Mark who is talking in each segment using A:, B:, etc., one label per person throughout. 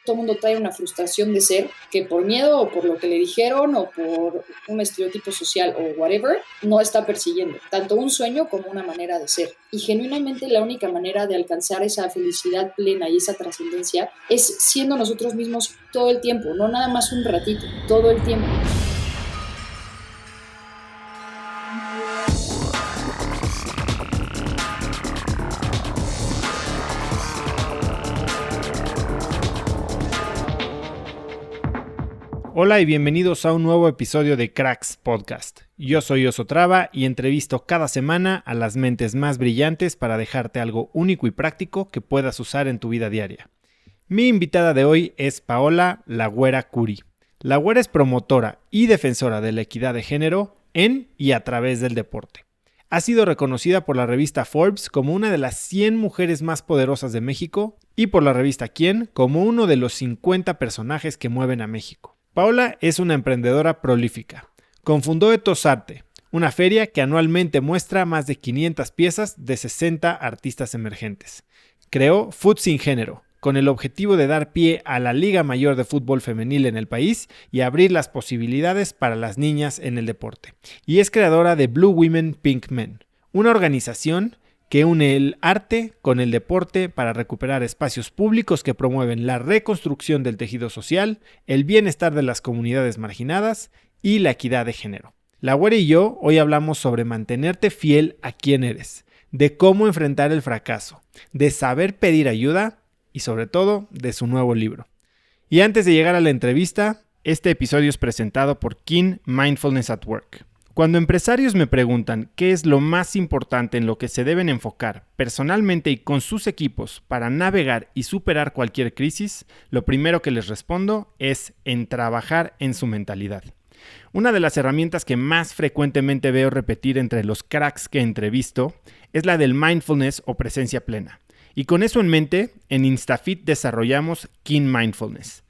A: Todo el mundo trae una frustración de ser que por miedo o por lo que le dijeron o por un estereotipo social o whatever, no está persiguiendo tanto un sueño como una manera de ser. Y genuinamente la única manera de alcanzar esa felicidad plena y esa trascendencia es siendo nosotros mismos todo el tiempo, no nada más un ratito, todo el tiempo.
B: Hola y bienvenidos a un nuevo episodio de Cracks Podcast. Yo soy Oso Traba y entrevisto cada semana a las mentes más brillantes para dejarte algo único y práctico que puedas usar en tu vida diaria. Mi invitada de hoy es Paola La Güera Curi. La Güera es promotora y defensora de la equidad de género en y a través del deporte. Ha sido reconocida por la revista Forbes como una de las 100 mujeres más poderosas de México y por la revista Quién como uno de los 50 personajes que mueven a México. Paola es una emprendedora prolífica. Cofundó Etosarte, una feria que anualmente muestra más de 500 piezas de 60 artistas emergentes. Creó Food Sin Género, con el objetivo de dar pie a la Liga Mayor de Fútbol Femenil en el país y abrir las posibilidades para las niñas en el deporte. Y es creadora de Blue Women Pink Men, una organización que une el arte con el deporte para recuperar espacios públicos que promueven la reconstrucción del tejido social, el bienestar de las comunidades marginadas y la equidad de género. La Güera y yo hoy hablamos sobre mantenerte fiel a quién eres, de cómo enfrentar el fracaso, de saber pedir ayuda y sobre todo de su nuevo libro. Y antes de llegar a la entrevista, este episodio es presentado por Kin Mindfulness at Work. Cuando empresarios me preguntan qué es lo más importante en lo que se deben enfocar personalmente y con sus equipos para navegar y superar cualquier crisis, lo primero que les respondo es en trabajar en su mentalidad. Una de las herramientas que más frecuentemente veo repetir entre los cracks que entrevisto es la del mindfulness o presencia plena. Y con eso en mente, en Instafit desarrollamos Kin Mindfulness.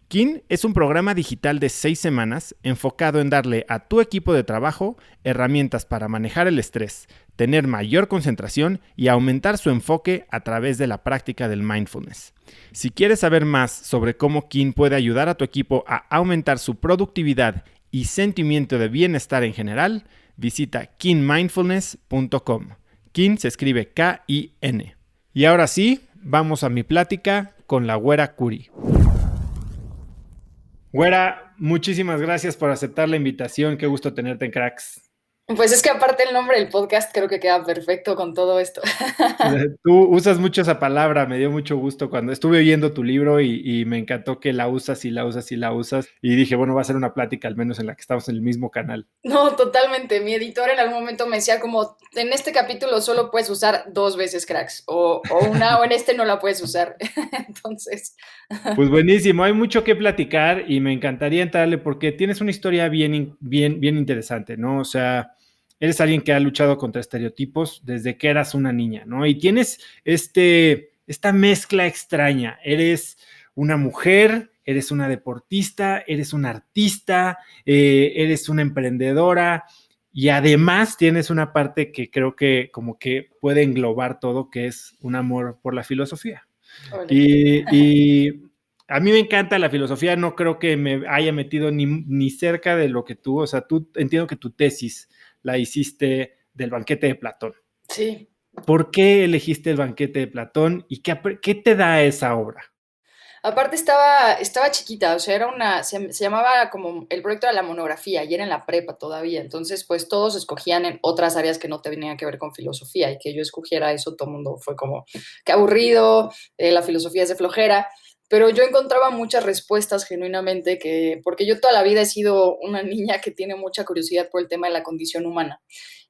B: Kin es un programa digital de 6 semanas enfocado en darle a tu equipo de trabajo herramientas para manejar el estrés, tener mayor concentración y aumentar su enfoque a través de la práctica del mindfulness. Si quieres saber más sobre cómo Kin puede ayudar a tu equipo a aumentar su productividad y sentimiento de bienestar en general, visita kinmindfulness.com. Kin se escribe K-I-N. Y ahora sí, vamos a mi plática con la Güera Curi. Güera, muchísimas gracias por aceptar la invitación. Qué gusto tenerte en Cracks.
A: Pues es que aparte el nombre del podcast creo que queda perfecto con todo esto.
B: Tú usas mucho esa palabra, me dio mucho gusto cuando estuve oyendo tu libro y me encantó que la usas y la usas y la usas. Y dije, bueno, va a ser una plática al menos en la que estamos en el mismo canal.
A: No, totalmente. Mi editor en algún momento me decía como, en este capítulo solo puedes usar 2 veces cracks, o una, o en este no la puedes usar. Entonces,
B: Pues buenísimo, hay mucho que platicar y me encantaría entrarle porque tienes una historia bien interesante, ¿no? O sea, eres alguien que ha luchado contra estereotipos desde que eras una niña, ¿no? Y tienes esta mezcla extraña. Eres una mujer, eres una deportista, eres una artista, eres una emprendedora y además tienes una parte que creo que como que puede englobar todo, que es un amor por la filosofía. Y a mí me encanta la filosofía, no creo que me haya metido ni cerca de lo que tú, o sea, tú entiendo que tu tesis la hiciste del banquete de Platón.
A: sí.
B: ¿Por qué elegiste el banquete de Platón y qué te da esa obra?
A: Aparte estaba chiquita, o sea, se llamaba como, el proyecto era la monografía y era en la prepa todavía, entonces pues todos escogían en otras áreas que no tenían que ver con filosofía y que yo escogiera eso, todo el mundo fue como, qué aburrido, la filosofía es de flojera, pero yo encontraba muchas respuestas genuinamente porque yo toda la vida he sido una niña que tiene mucha curiosidad por el tema de la condición humana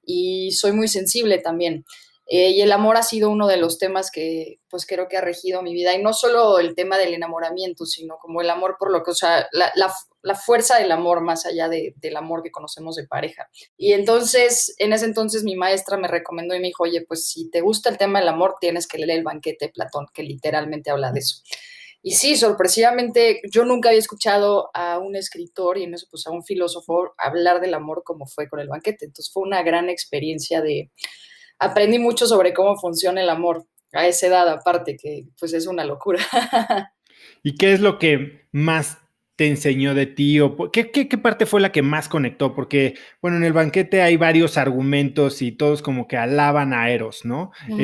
A: y soy muy sensible también. Y el amor ha sido uno de los temas que pues creo que ha regido mi vida y no solo el tema del enamoramiento, sino como el amor por lo que, o sea, la fuerza del amor más allá del amor que conocemos de pareja. Y entonces, en ese entonces mi maestra me recomendó y me dijo, oye, pues si te gusta el tema del amor, tienes que leer El banquete de Platón, que literalmente habla de eso. Y sí, sorpresivamente, yo nunca había escuchado a un escritor y en eso pues a un filósofo hablar del amor como fue con El banquete. Entonces fue una gran experiencia aprendí mucho sobre cómo funciona el amor a esa edad aparte, que pues es una locura.
B: ¿Y qué es lo que más te enseñó de ti? ¿O qué parte fue la que más conectó? Porque, bueno, en el banquete hay varios argumentos y todos como que alaban a Eros, ¿no?
A: Ujú.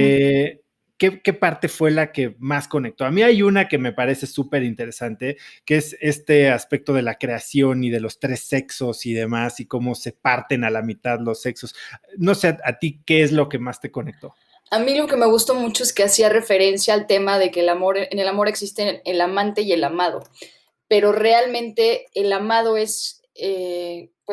B: ¿Qué parte fue la que más conectó? A mí hay una que me parece súper interesante, que es este aspecto de la creación y de los tres sexos y demás, y cómo se parten a la mitad los sexos. No sé, a ti, ¿qué es lo que más te conectó?
A: A mí lo que me gustó mucho es que hacía referencia al tema de que en el amor existe el amante y el amado, pero realmente el amado pues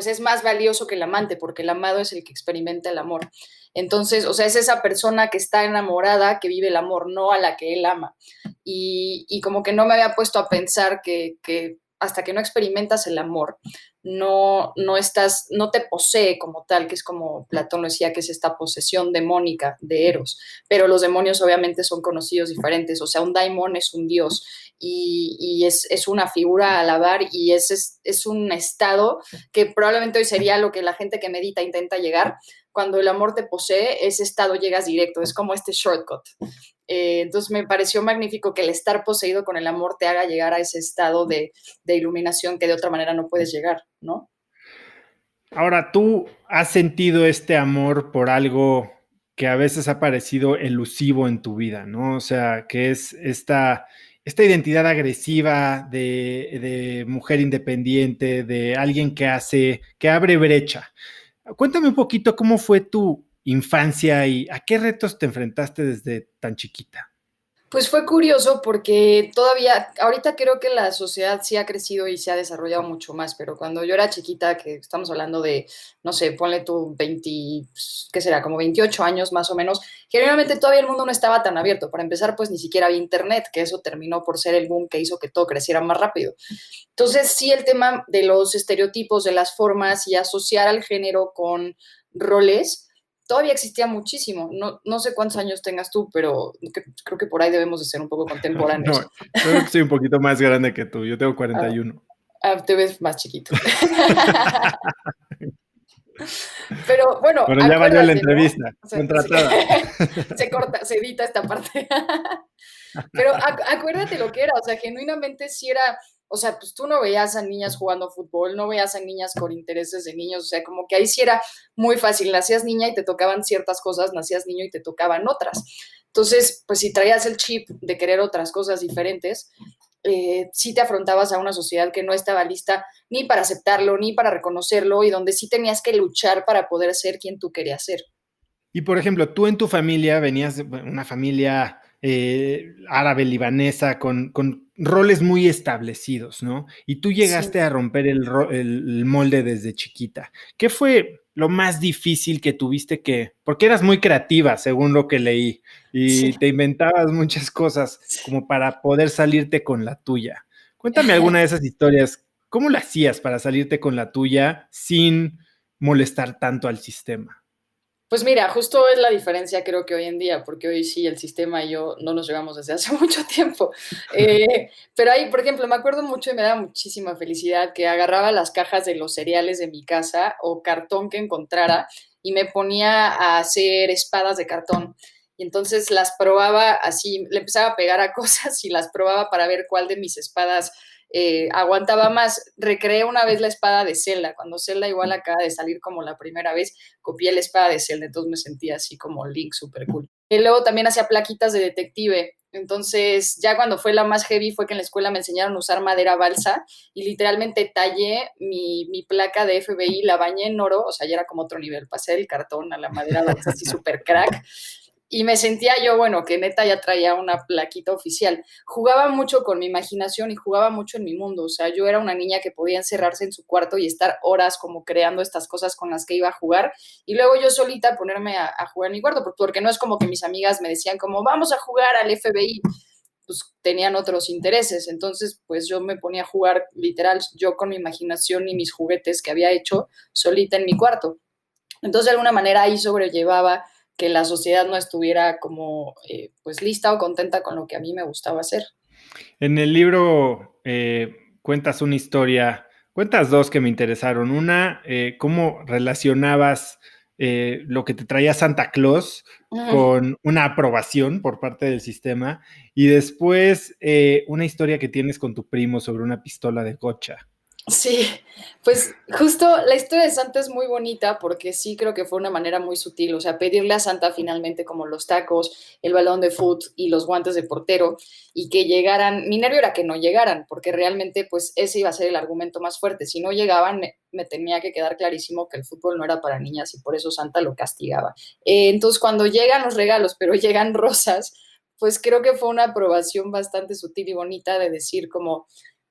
A: es más valioso que el amante, porque el amado es el que experimenta el amor. Entonces, o sea, es esa persona que está enamorada que vive el amor, no a la que él ama. Y como que no me había puesto a pensar que hasta que no experimentas el amor, no te posee como tal, que es como Platón lo decía, que es esta posesión demónica de Eros, pero los demonios obviamente son conocidos diferentes, o sea, un daimon es un dios y es una figura a alabar y es un estado que probablemente hoy sería lo que la gente que medita intenta llegar. Cuando el amor te posee, ese estado llegas directo, es como este shortcut. Entonces me pareció magnífico que el estar poseído con el amor te haga llegar a ese estado de iluminación que de otra manera no puedes llegar, ¿no?
B: Ahora, ¿tú has sentido este amor por algo que a veces ha parecido elusivo en tu vida, ¿no? O sea, que es esta identidad agresiva de mujer independiente, de alguien que abre brecha. Cuéntame un poquito cómo fue tu infancia y a qué retos te enfrentaste desde tan chiquita.
A: Pues fue curioso porque todavía, ahorita creo que la sociedad sí ha crecido y se ha desarrollado mucho más, pero cuando yo era chiquita, que estamos hablando de, no sé, ponle tú 20, ¿qué será? Como 28 años más o menos, generalmente todavía el mundo no estaba tan abierto. Para empezar, pues ni siquiera había internet, que eso terminó por ser el boom que hizo que todo creciera más rápido. Entonces, sí, el tema de los estereotipos, de las formas y asociar al género con roles, todavía existía muchísimo. No sé cuántos años tengas tú, pero creo que por ahí debemos de ser un poco
B: No,
A: contemporáneos.
B: yo creo que soy un poquito más grande que tú. Yo tengo
A: Ah,
B: 41.
A: te ves más chiquito. Pero bueno,
B: Bueno, ya valió la
A: acuérdate, ¿no?
B: entrevista.
A: O sea,
B: Contratada.
A: se corta, se edita esta parte. Pero acuérdate lo que era, o sea, genuinamente sí era, o sea, pues tú no veías a niñas jugando fútbol, no veías a niñas con intereses de niños, o sea, como que ahí sí era muy fácil, nacías niña y te tocaban ciertas cosas, nacías niño y te tocaban otras. Entonces, pues si traías el chip de querer otras cosas diferentes, sí te afrontabas a una sociedad que no estaba lista ni para aceptarlo, ni para reconocerlo, y donde sí tenías que luchar para poder ser quien tú querías ser.
B: Y por ejemplo, tú en tu familia venías de una familia árabe libanesa con roles muy establecidos, ¿no? Y tú
A: Sí.
B: llegaste a romper el molde desde chiquita. ¿Qué fue lo más difícil que tuviste que, porque eras muy creativa, según lo que leí,
A: Sí.
B: y te inventabas muchas cosas como para poder salirte con la tuya? Cuéntame alguna de esas historias. ¿Cómo lo hacías para salirte con la tuya sin molestar tanto al sistema?
A: Pues mira, justo es la diferencia creo que hoy en día, porque hoy sí el sistema y yo no nos llevamos desde hace mucho tiempo. Pero ahí, por ejemplo, me acuerdo mucho y me da muchísima felicidad que agarraba las cajas de los cereales de mi casa o cartón que encontrara y me ponía a hacer espadas de cartón. Y entonces las probaba así, le empezaba a pegar a cosas y las probaba para ver cuál de mis espadas aguantaba más. Recreé una vez la espada de Zelda, cuando Zelda igual acaba de salir como la primera vez, copié la espada de Zelda, entonces me sentía así como Link, súper cool. Y luego también hacía plaquitas de detective, entonces ya cuando fue la más heavy fue que en la escuela me enseñaron a usar madera balsa y literalmente tallé mi placa de FBI, la bañé en oro, o sea, ya era como otro nivel, pasé del cartón a la madera balsa así súper crack y me sentía yo, bueno, que neta ya traía una plaquita oficial. Jugaba mucho con mi imaginación y jugaba mucho en mi mundo. O sea, yo era una niña que podía encerrarse en su cuarto y estar horas como creando estas cosas con las que iba a jugar. Y luego yo solita ponerme a jugar en mi cuarto, porque no es como que mis amigas me decían como, vamos a jugar al FBI. Pues tenían otros intereses. Entonces, pues yo me ponía a jugar literal, yo con mi imaginación y mis juguetes que había hecho solita en mi cuarto. Entonces, de alguna manera ahí sobrellevaba que la sociedad no estuviera como pues lista o contenta con lo que a mí me gustaba hacer.
B: En el libro cuentas una historia, cuentas dos que me interesaron. Una, cómo relacionabas lo que te traía Santa Claus
A: Ujú.
B: con una aprobación por parte del sistema y después una historia que tienes con tu primo sobre una pistola de gocha.
A: Sí, pues justo la historia de Santa es muy bonita porque sí creo que fue una manera muy sutil, o sea, pedirle a Santa finalmente como los tacos, el balón de fútbol y los guantes de portero y que llegaran, mi nervio era que no llegaran, porque realmente pues ese iba a ser el argumento más fuerte, si no llegaban me tenía que quedar clarísimo que el fútbol no era para niñas y por eso Santa lo castigaba. Entonces cuando llegan los regalos, pero llegan rosas, pues creo que fue una aprobación bastante sutil y bonita de decir como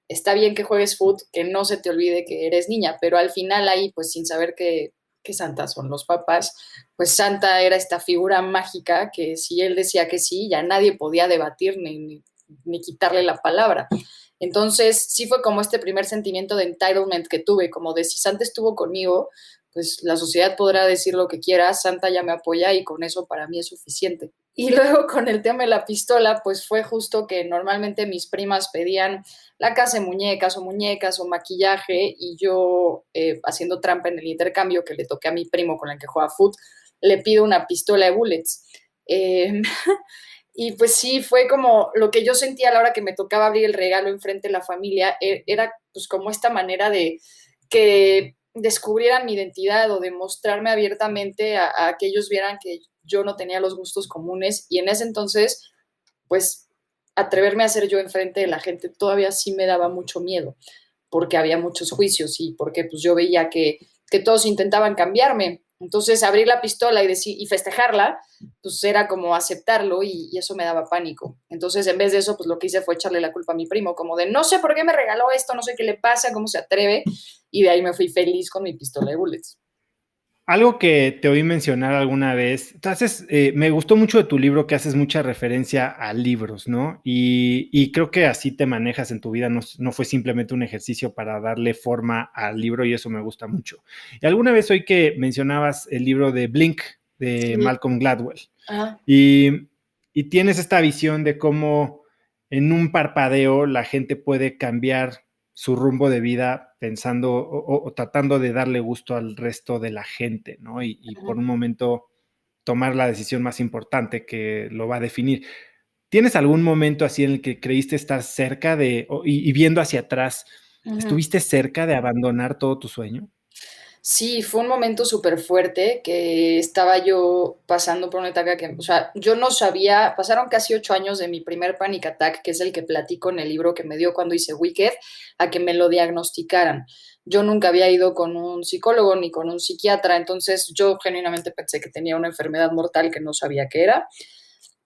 A: está bien que juegues foot, que no se te olvide que eres niña, pero al final ahí, pues sin saber que Santa son los papás, pues Santa era esta figura mágica que si él decía que sí, ya nadie podía debatir ni quitarle la palabra. Entonces, sí fue como este primer sentimiento de entitlement que tuve, como de si Santa estuvo conmigo, pues la sociedad podrá decir lo que quiera, Santa ya me apoya y con eso para mí es suficiente. Y luego con el tema de la pistola, pues fue justo que normalmente mis primas pedían la casa de muñecas o maquillaje y yo haciendo trampa en el intercambio que le toqué a mi primo con el que juega foot, le pido una pistola de bullets. Eh, y pues sí, fue como lo que yo sentía a la hora que me tocaba abrir el regalo enfrente de la familia, era pues como esta manera de que descubrieran mi identidad o de mostrarme abiertamente a que ellos vieran que yo no tenía los gustos comunes y en ese entonces, pues atreverme a ser yo enfrente de la gente todavía sí me daba mucho miedo, porque había muchos juicios y porque pues yo veía que todos intentaban cambiarme. Entonces abrir la pistola y festejarla, pues era como aceptarlo y eso me daba pánico. Entonces en vez de eso, pues lo que hice fue echarle la culpa a mi primo, como de no sé por qué me regaló esto, no sé qué le pasa, cómo se atreve, y de ahí me fui feliz con mi pistola de bullets.
B: Algo que te oí mencionar alguna vez, entonces me gustó mucho de tu libro que haces mucha referencia a libros, ¿no? Y creo que así te manejas en tu vida, no fue simplemente un ejercicio para darle forma al libro y eso me gusta mucho. Y alguna vez oí que mencionabas el libro de Blink de
A: Sí.
B: Malcolm Gladwell
A: Ajá.
B: y, y tienes esta visión de cómo en un parpadeo la gente puede cambiar su rumbo de vida pensando o tratando de darle gusto al resto de la gente, ¿no? Y por
A: Ajá.
B: un momento tomar la decisión más importante que lo va a definir. ¿Tienes algún momento así en el que creíste estar cerca y viendo hacia atrás,
A: Ajá.
B: estuviste cerca de abandonar todo tu sueño?
A: Sí, fue un momento súper fuerte que estaba yo pasando por una etapa que, o sea, yo no sabía, pasaron casi 8 años de mi primer panic attack, que es el que platico en el libro que me dio cuando hice Wicked, a que me lo diagnosticaran. Yo nunca había ido con un psicólogo ni con un psiquiatra, entonces yo genuinamente pensé que tenía una enfermedad mortal que no sabía qué era.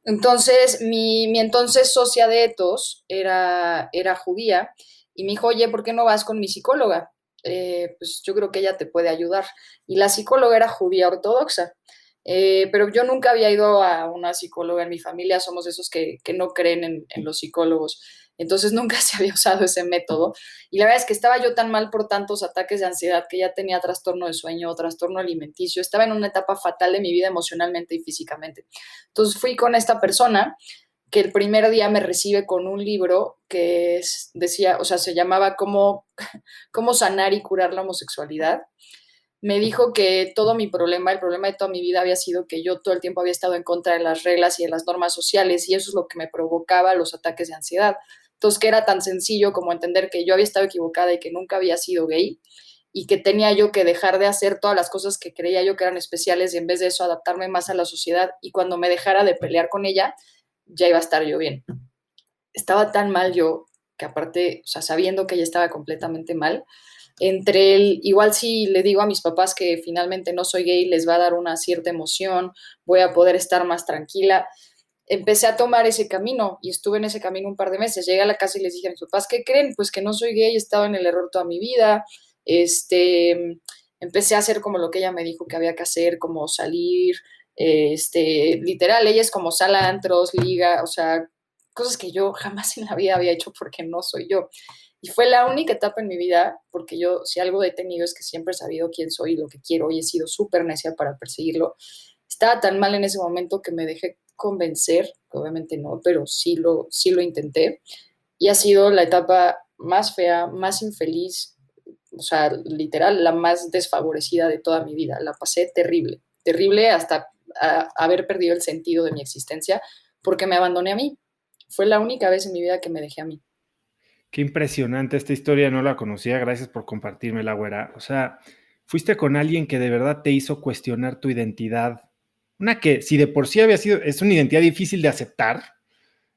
A: Entonces, mi entonces socia de etos era judía y me dijo, oye, ¿por qué no vas con mi psicóloga? Pues yo creo que ella te puede ayudar. Y la psicóloga era judía ortodoxa, pero yo nunca había ido a una psicóloga en mi familia, somos esos que no creen en los psicólogos. Entonces nunca se había usado ese método. Y la verdad es que estaba yo tan mal por tantos ataques de ansiedad que ya tenía trastorno de sueño, trastorno alimenticio, estaba en una etapa fatal de mi vida emocionalmente y físicamente. Entonces fui con esta persona que el primer día me recibe con un libro que decía, o sea, se llamaba cómo sanar y curar la homosexualidad. Me dijo que todo mi problema, el problema de toda mi vida había sido que yo todo el tiempo había estado en contra de las reglas y de las normas sociales y eso es lo que me provocaba los ataques de ansiedad. Entonces, que era tan sencillo como entender que yo había estado equivocada y que nunca había sido gay y que tenía yo que dejar de hacer todas las cosas que creía yo que eran especiales y en vez de eso adaptarme más a la sociedad y cuando me dejara de pelear con ella, ya iba a estar yo bien. Estaba tan mal yo que aparte, o sea, sabiendo que ella estaba completamente mal, entre el, igual si le digo a mis papás que finalmente no soy gay, les va a dar una cierta emoción, voy a poder estar más tranquila. Empecé a tomar ese camino y estuve en ese camino un par de meses. Llegué a la casa y les dije a mis papás, ¿qué creen? Pues que no soy gay, he estado en el error toda mi vida. Empecé a hacer como lo que ella me dijo que había que hacer, como salir, literal, ella es como sala antros, liga, o sea, cosas que yo jamás en la vida había hecho porque no soy yo. Y fue la única etapa en mi vida, porque yo si algo he tenido es que siempre he sabido quién soy y lo que quiero y he sido súper necia para perseguirlo. Estaba tan mal en ese momento que me dejé convencer, obviamente no, pero sí lo intenté. Y ha sido la etapa más fea, más infeliz, o sea, literal, la más desfavorecida de toda mi vida. La pasé terrible. terrible hasta haber perdido el sentido de mi existencia porque me abandoné a mí. Fue la única vez en mi vida que me dejé a mí.
B: Qué impresionante esta historia, no la conocía, gracias por compartírmela, güera. O sea, fuiste con alguien que de verdad te hizo cuestionar tu identidad. Una que, si de por sí había sido, es una identidad difícil de aceptar,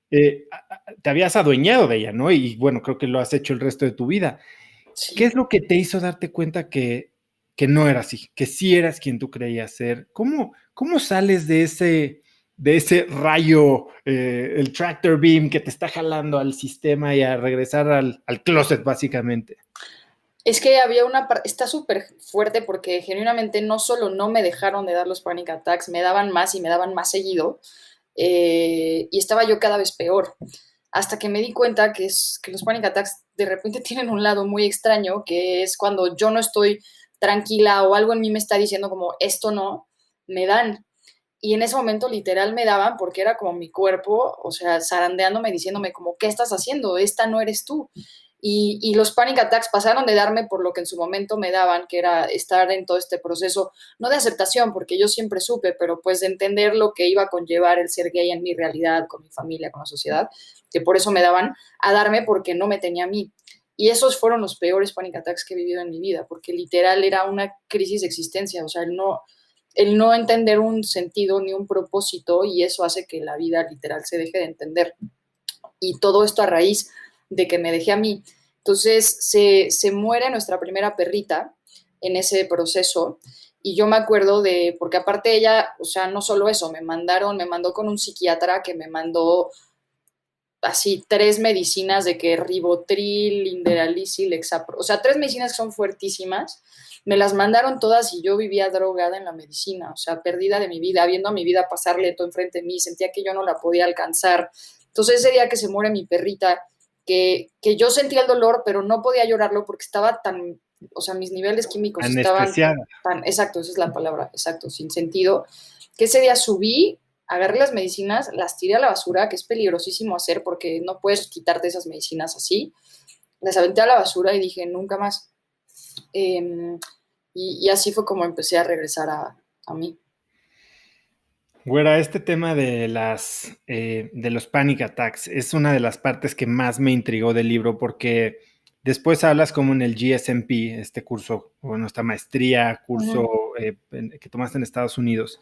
B: te habías adueñado de ella, ¿no? Y bueno, creo que lo has hecho el resto de tu vida. ¿Qué
A: Sí.
B: es lo que te hizo darte cuenta que no era así, que sí eras quien tú creías ser? ¿Cómo sales de ese rayo, el tractor beam que te está jalando al sistema y a regresar al closet, básicamente?
A: Es que había una parte, está súper fuerte porque genuinamente no solo no me dejaron de dar los panic attacks, me daban más y me daban más seguido, y estaba yo cada vez peor, hasta que me di cuenta que los panic attacks de repente tienen un lado muy extraño, que es cuando yo no estoy tranquila o algo en mí me está diciendo como esto no, me dan. Y en ese momento literal me daban porque era como mi cuerpo, o sea, zarandeándome, diciéndome como, ¿qué estás haciendo? Esta no eres tú. Y los panic attacks pasaron de darme por lo que en su momento me daban, que era estar en todo este proceso, no de aceptación, porque yo siempre supe, pero pues de entender lo que iba a conllevar el ser gay en mi realidad, con mi familia, con la sociedad, que por eso me daban, a darme porque no me tenía a mí. Y esos fueron los peores panic attacks que he vivido en mi vida, porque literal era una crisis de existencia, o sea, el no entender un sentido ni un propósito, y eso hace que la vida literal se deje de entender. Y todo esto a raíz de que me dejé a mí. Entonces se muere nuestra primera perrita en ese proceso, y yo me acuerdo de, porque aparte ella, o sea, no solo eso, me mandó con un psiquiatra que me mandó así 3 medicinas de que Ribotril, Inderalici, Lexapro, o sea, 3 medicinas que son fuertísimas, me las mandaron todas y yo vivía drogada en la medicina, o sea, perdida de mi vida, viendo a mi vida pasar lento enfrente de mí, sentía que yo no la podía alcanzar. Entonces ese día que se muere mi perrita, que yo sentía el dolor, pero no podía llorarlo porque estaba tan, o sea, mis niveles químicos estaban
B: Anestesiada.
A: tan, exacto, esa es la palabra, exacto, sin sentido, que ese día subí, agarré las medicinas, las tiré a la basura, que es peligrosísimo hacer porque no puedes quitarte esas medicinas así. Las aventé a la basura y dije, nunca más. Eh, y así fue como empecé a regresar a mí.
B: Güera, este tema de los panic attacks es una de las partes que más me intrigó del libro porque después hablas como en el GSMP, este curso, bueno, esta maestría, curso
A: Ujú,
B: que tomaste en Estados Unidos.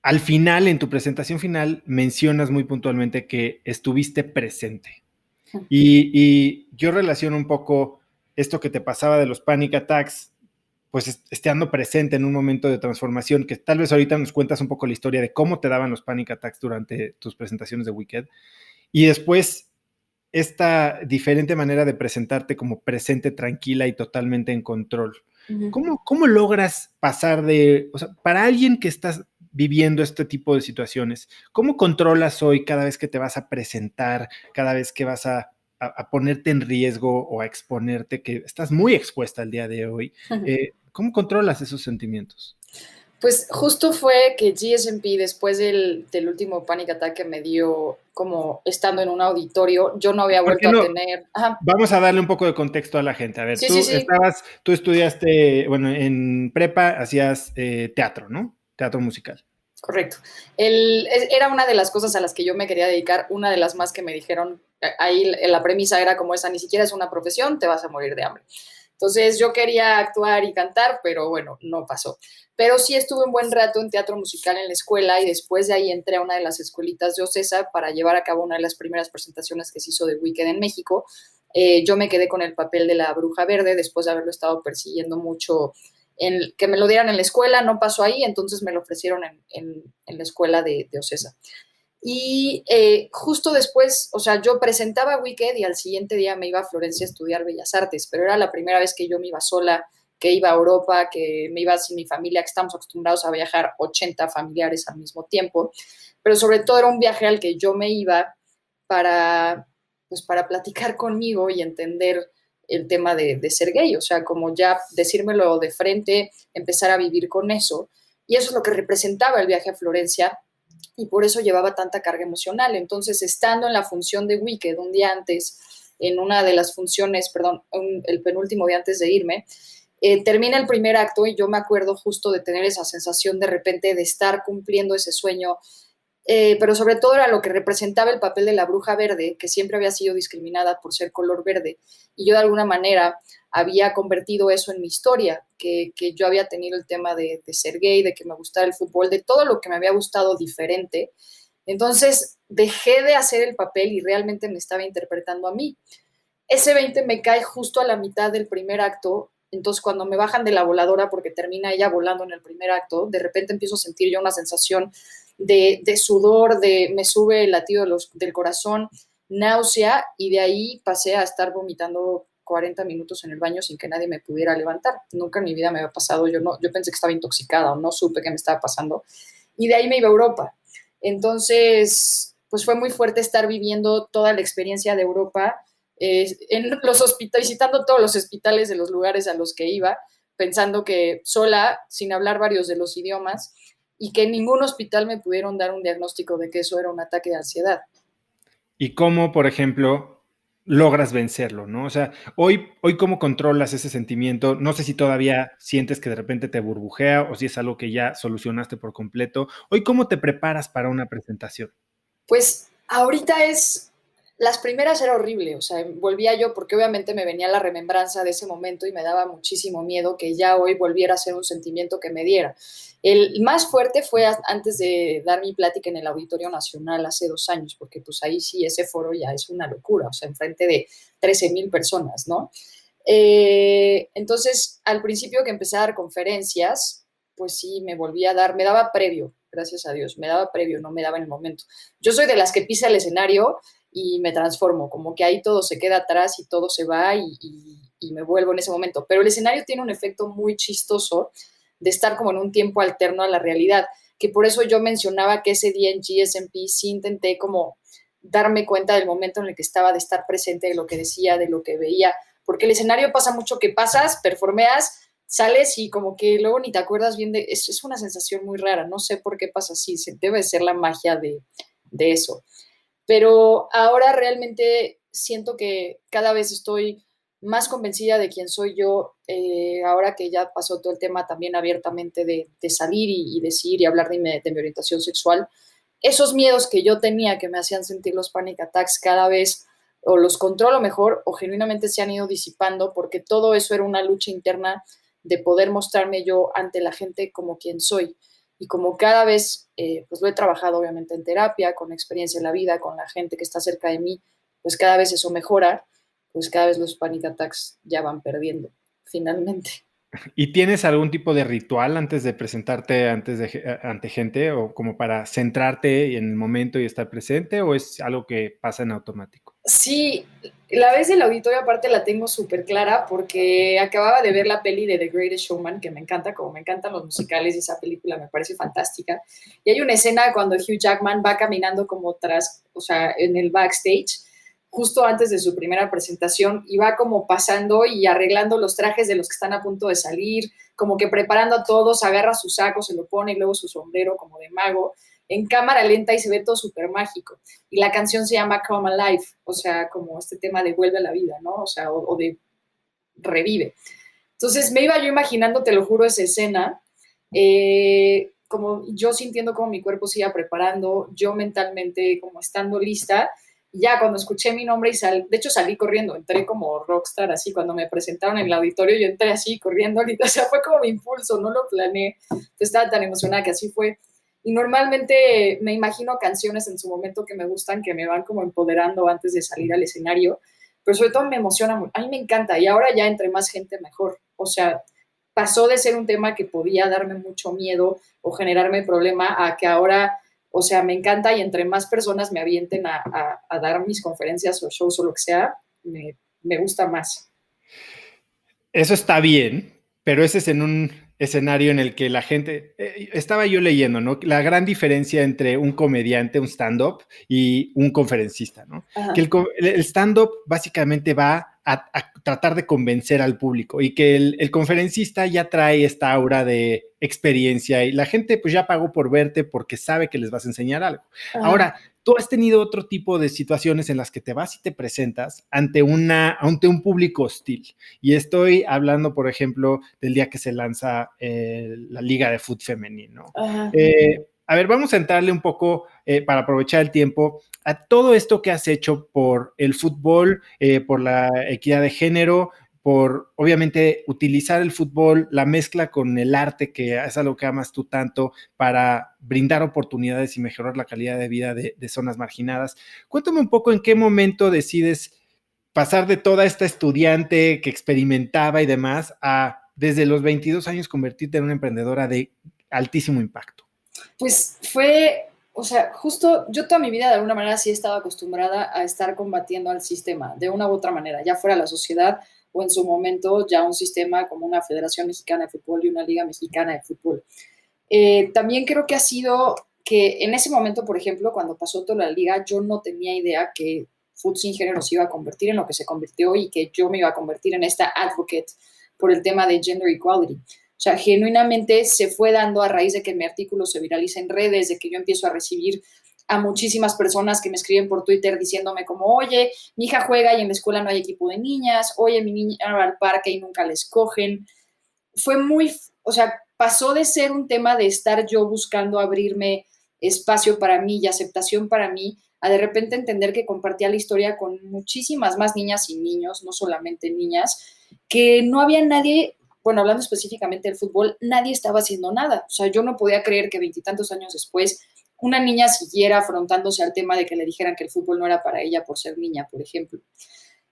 B: Al final, en tu presentación final, mencionas muy puntualmente que estuviste presente. Y yo relaciono un poco esto que te pasaba de los panic attacks, pues estando presente en un momento de transformación, que tal vez ahorita nos cuentas un poco la historia de cómo te daban los panic attacks durante tus presentaciones de Wicked, y después esta diferente manera de presentarte como presente, tranquila y totalmente en control.
A: ujú.
B: ¿Cómo logras pasar de, o sea, para alguien que estás viviendo este tipo de situaciones, cómo controlas hoy cada vez que te vas a presentar, cada vez que vas a ponerte en riesgo o a exponerte, que estás muy expuesta el día de hoy? ¿Cómo controlas esos sentimientos?
A: Pues justo fue que GSMP, después del último panic attack que me dio como estando en un auditorio, yo no había
B: ¿Por qué
A: vuelto a
B: no?
A: tener... Ajá,
B: Vamos a darle un poco de contexto a la gente. A ver,
A: sí, sí, sí,
B: tú estudiaste, bueno, en prepa hacías teatro, ¿no? Teatro musical.
A: correcto. Era una de las cosas a las que yo me quería dedicar, una de las más que me dijeron, ahí la premisa era como esa, ni siquiera es una profesión, te vas a morir de hambre. Entonces yo quería actuar y cantar, pero bueno, no pasó. Pero sí estuve un buen rato en teatro musical en la escuela y después de ahí entré a una de las escuelitas de OCESA para llevar a cabo una de las primeras presentaciones que se hizo de Wicked en México. Yo me quedé con el papel de la Bruja Verde después de haberlo estado persiguiendo mucho, que me lo dieran en la escuela, no pasó ahí, entonces me lo ofrecieron en la escuela de OCESA. Y justo después, o sea, yo presentaba Wicked y al siguiente día me iba a Florencia a estudiar Bellas Artes, pero era la primera vez que yo me iba sola, que iba a Europa, que me iba sin mi familia, que estamos acostumbrados a viajar 80 familiares al mismo tiempo, pero sobre todo era un viaje al que yo me iba para, pues para platicar conmigo y entender el tema de ser gay, o sea, como ya decírmelo de frente, empezar a vivir con eso. Y eso es lo que representaba el viaje a Florencia y por eso llevaba tanta carga emocional. Entonces, estando en la función de Wicked un día antes, en una de las funciones, perdón, el penúltimo día antes de irme, Termina el primer acto y yo me acuerdo justo de tener esa sensación de repente de estar cumpliendo ese sueño, pero sobre todo era lo que representaba el papel de la bruja verde, que siempre había sido discriminada por ser color verde, y yo de alguna manera había convertido eso en mi historia, que yo había tenido el tema de ser gay, de que me gustaba el fútbol, de todo lo que me había gustado diferente. Entonces dejé de hacer el papel y realmente me estaba interpretando a mí. Ese 20 me cae justo a la mitad del primer acto, entonces cuando me bajan de la voladora, porque termina ella volando en el primer acto, de repente empiezo a sentir yo una sensación de sudor, me sube el latido del corazón, náusea, y de ahí pasé a estar vomitando 40 minutos en el baño sin que nadie me pudiera levantar. Nunca en mi vida me había pasado, yo pensé que estaba intoxicada o no supe qué me estaba pasando. Y de ahí me iba a Europa. Entonces, pues fue muy fuerte estar viviendo toda la experiencia de Europa, en los hospitales, visitando todos los hospitales de los lugares a los que iba, pensando que sola, sin hablar varios de los idiomas, y que en ningún hospital me pudieron dar un diagnóstico de que eso era un ataque de ansiedad.
B: Y cómo, por ejemplo, logras vencerlo, ¿no? O sea, hoy cómo controlas ese sentimiento. No sé si todavía sientes que de repente te burbujea o si es algo que ya solucionaste por completo. Hoy, ¿cómo te preparas para una presentación?
A: Pues ahorita las primeras era horrible, o sea, volvía yo porque obviamente me venía la remembranza de ese momento y me daba muchísimo miedo que ya hoy volviera a ser un sentimiento que me diera. El más fuerte fue antes de dar mi plática en el Auditorio Nacional hace 2 años, porque pues ahí sí ese foro ya es una locura, o sea, enfrente de 13,000 personas, ¿no? Entonces, al principio que empecé a dar conferencias, pues sí, me daba previo, gracias a Dios, me daba previo, no me daba en el momento. Yo soy de las que pisa el escenario y me transformo, como que ahí todo se queda atrás y todo se va y me vuelvo en ese momento. Pero el escenario tiene un efecto muy chistoso de estar como en un tiempo alterno a la realidad, que por eso yo mencionaba que ese día en GSMP sí intenté como darme cuenta del momento en el que estaba, de estar presente, de lo que decía, de lo que veía, porque el escenario pasa mucho que pasas, performeas, sales y como que luego ni te acuerdas bien es una sensación muy rara, no sé por qué pasa así, debe ser la magia de eso. Pero ahora realmente siento que cada vez estoy más convencida de quién soy yo, ahora que ya pasó todo el tema también abiertamente de salir y decir y hablar de mi orientación sexual. Esos miedos que yo tenía que me hacían sentir los panic attacks cada vez o los controlo mejor o genuinamente se han ido disipando, porque todo eso era una lucha interna de poder mostrarme yo ante la gente como quien soy. Y como cada vez, pues lo he trabajado obviamente en terapia, con experiencia en la vida, con la gente que está cerca de mí, pues cada vez eso mejora, pues cada vez los panic attacks ya van perdiendo, finalmente.
B: ¿Y tienes algún tipo de ritual antes de presentarte ante gente o como para centrarte en el momento y estar presente o es algo que pasa en automático?
A: Sí, la vez del auditorio aparte la tengo súper clara porque acababa de ver la peli de The Greatest Showman, que me encanta, como me encantan los musicales y esa película me parece fantástica. Y hay una escena cuando Hugh Jackman va caminando como tras, o sea, en el backstage, justo antes de su primera presentación, y va como pasando y arreglando los trajes de los que están a punto de salir, como que preparando a todos, agarra su saco, se lo pone y luego su sombrero como de mago, en cámara lenta y se ve todo súper mágico. Y la canción se llama Come Alive, o sea, como este tema de vuelve a la vida, ¿no? O sea, o de revive. Entonces me iba yo imaginando, te lo juro, esa escena, como yo sintiendo como mi cuerpo se iba preparando, yo mentalmente como estando lista, ya cuando escuché mi nombre de hecho salí corriendo, entré como rockstar así, cuando me presentaron en el auditorio yo entré así corriendo, o sea, fue como mi impulso, no lo planeé, estaba tan emocionada que así fue. Y normalmente me imagino canciones en su momento que me gustan, que me van como empoderando antes de salir al escenario, pero sobre todo me emociona mucho, a mí me encanta y ahora ya entre más gente mejor, o sea, pasó de ser un tema que podía darme mucho miedo o generarme problema a que ahora, o sea, me encanta y entre más personas me avienten a dar mis conferencias o shows o lo que sea, me gusta más.
B: Eso está bien, pero ese es en un escenario en el que la gente, estaba yo leyendo, ¿no? La gran diferencia entre un comediante, un stand-up y un conferencista, ¿no? Que
A: Ajá.
B: el stand-up básicamente va a tratar de convencer al público y que el conferencista ya trae esta aura de experiencia y la gente pues ya pagó por verte porque sabe que les vas a enseñar algo.
A: Ajá.
B: Ahora, tú has tenido otro tipo de situaciones en las que te vas y te presentas ante un público hostil. Y estoy hablando, por ejemplo, del día que se lanza la Liga de Fútbol Femenino.
A: Ajá.
B: A ver, vamos a entrarle un poco, para aprovechar el tiempo, a todo esto que has hecho por el fútbol, por la equidad de género, por obviamente utilizar el fútbol, la mezcla con el arte, que es algo que amas tú tanto, para brindar oportunidades y mejorar la calidad de vida de zonas marginadas. Cuéntame un poco en qué momento decides pasar de toda esta estudiante que experimentaba y demás a, desde los 22 años, convertirte en una emprendedora de altísimo impacto.
A: Pues fue, o sea, justo yo toda mi vida de alguna manera sí he estado acostumbrada a estar combatiendo al sistema, de una u otra manera, ya fuera la sociedad o en su momento ya un sistema como una Federación Mexicana de Fútbol y una Liga Mexicana de Fútbol. También creo que ha sido que en ese momento, por ejemplo, cuando pasó toda la liga, yo no tenía idea que Fútbol Sin Género se iba a convertir en lo que se convirtió y que yo me iba a convertir en esta advocate por el tema de gender equality. O sea, genuinamente se fue dando a raíz de que mi artículo se viraliza en redes, de que yo empiezo a recibir a muchísimas personas que me escriben por Twitter diciéndome como, oye, mi hija juega y en la escuela no hay equipo de niñas, oye, mi niña va al parque y nunca la escogen. Fue muy, o sea, pasó de ser un tema de estar yo buscando abrirme espacio para mí y aceptación para mí, a de repente entender que compartía la historia con muchísimas más niñas y niños, no solamente niñas, que no había nadie, bueno, hablando específicamente del fútbol, nadie estaba haciendo nada. O sea, yo no podía creer que veintitantos años después una niña siguiera afrontándose al tema de que le dijeran que el fútbol no era para ella por ser niña, por ejemplo.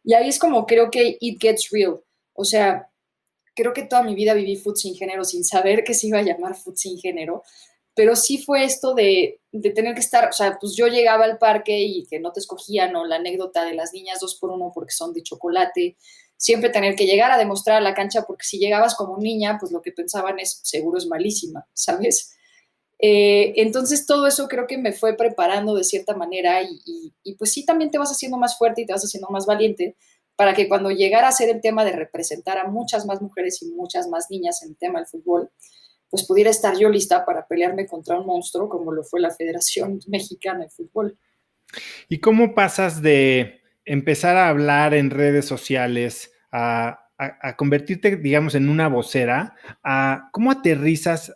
A: Y ahí es como creo que it gets real. O sea, creo que toda mi vida viví Food Sin Género sin saber que se iba a llamar Food Sin Género, pero sí fue esto de tener que estar, o sea, pues yo llegaba al parque y que no te escogían, o la anécdota de las niñas 2x1 porque son de chocolate, siempre tener que llegar a demostrar a la cancha porque si llegabas como niña, pues lo que pensaban es, seguro es malísima, ¿sabes? Entonces todo eso creo que me fue preparando de cierta manera y pues sí también te vas haciendo más fuerte y te vas haciendo más valiente para que cuando llegara a ser el tema de representar a muchas más mujeres y muchas más niñas en el tema del fútbol, pues pudiera estar yo lista para pelearme contra un monstruo como lo fue la Federación Mexicana de Fútbol.
B: ¿Y cómo pasas de empezar a hablar en redes sociales a convertirte, digamos, en una vocera, a cómo aterrizas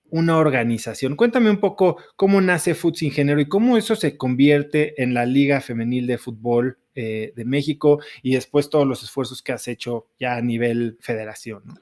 B: una organización? Cuéntame un poco cómo nace Fut Sin Género y cómo eso se convierte en la Liga Femenil de Fútbol de México y después todos los esfuerzos que has hecho ya a nivel federación, ¿no?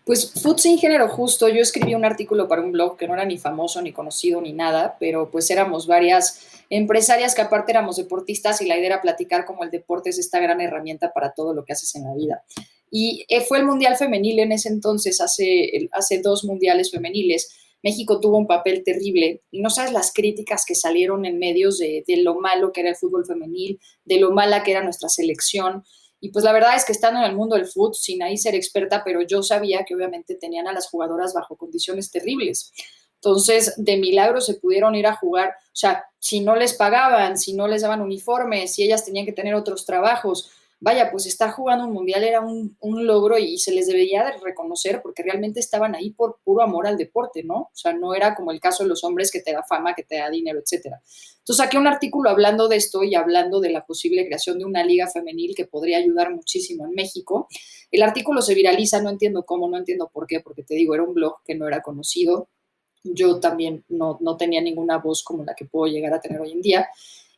A: Pues Food Sin Género justo, yo escribí un artículo para un blog que no era ni famoso, ni conocido, ni nada, pero pues éramos varias empresarias que aparte éramos deportistas y la idea era platicar cómo el deporte es esta gran herramienta para todo lo que haces en la vida. Y fue el Mundial Femenil en ese entonces, hace dos mundiales femeniles. México tuvo un papel terrible y no sabes las críticas que salieron en medios de lo malo que era el fútbol femenil, de lo mala que era nuestra selección. Y pues la verdad es que estando en el mundo del fútbol, sin ahí ser experta, pero yo sabía que obviamente tenían a las jugadoras bajo condiciones terribles. Entonces, de milagro se pudieron ir a jugar, o sea, si no les pagaban, si no les daban uniformes, si ellas tenían que tener otros trabajos, vaya, pues estar jugando un mundial era un logro y se les debería de reconocer porque realmente estaban ahí por puro amor al deporte, ¿no? O sea, no era como el caso de los hombres que te da fama, que te da dinero, etcétera. Entonces saqué un artículo hablando de esto y hablando de la posible creación de una liga femenil que podría ayudar muchísimo en México. El artículo se viraliza, no entiendo cómo, no entiendo por qué, porque te digo, era un blog que no era conocido. Yo también no tenía ninguna voz como la que puedo llegar a tener hoy en día.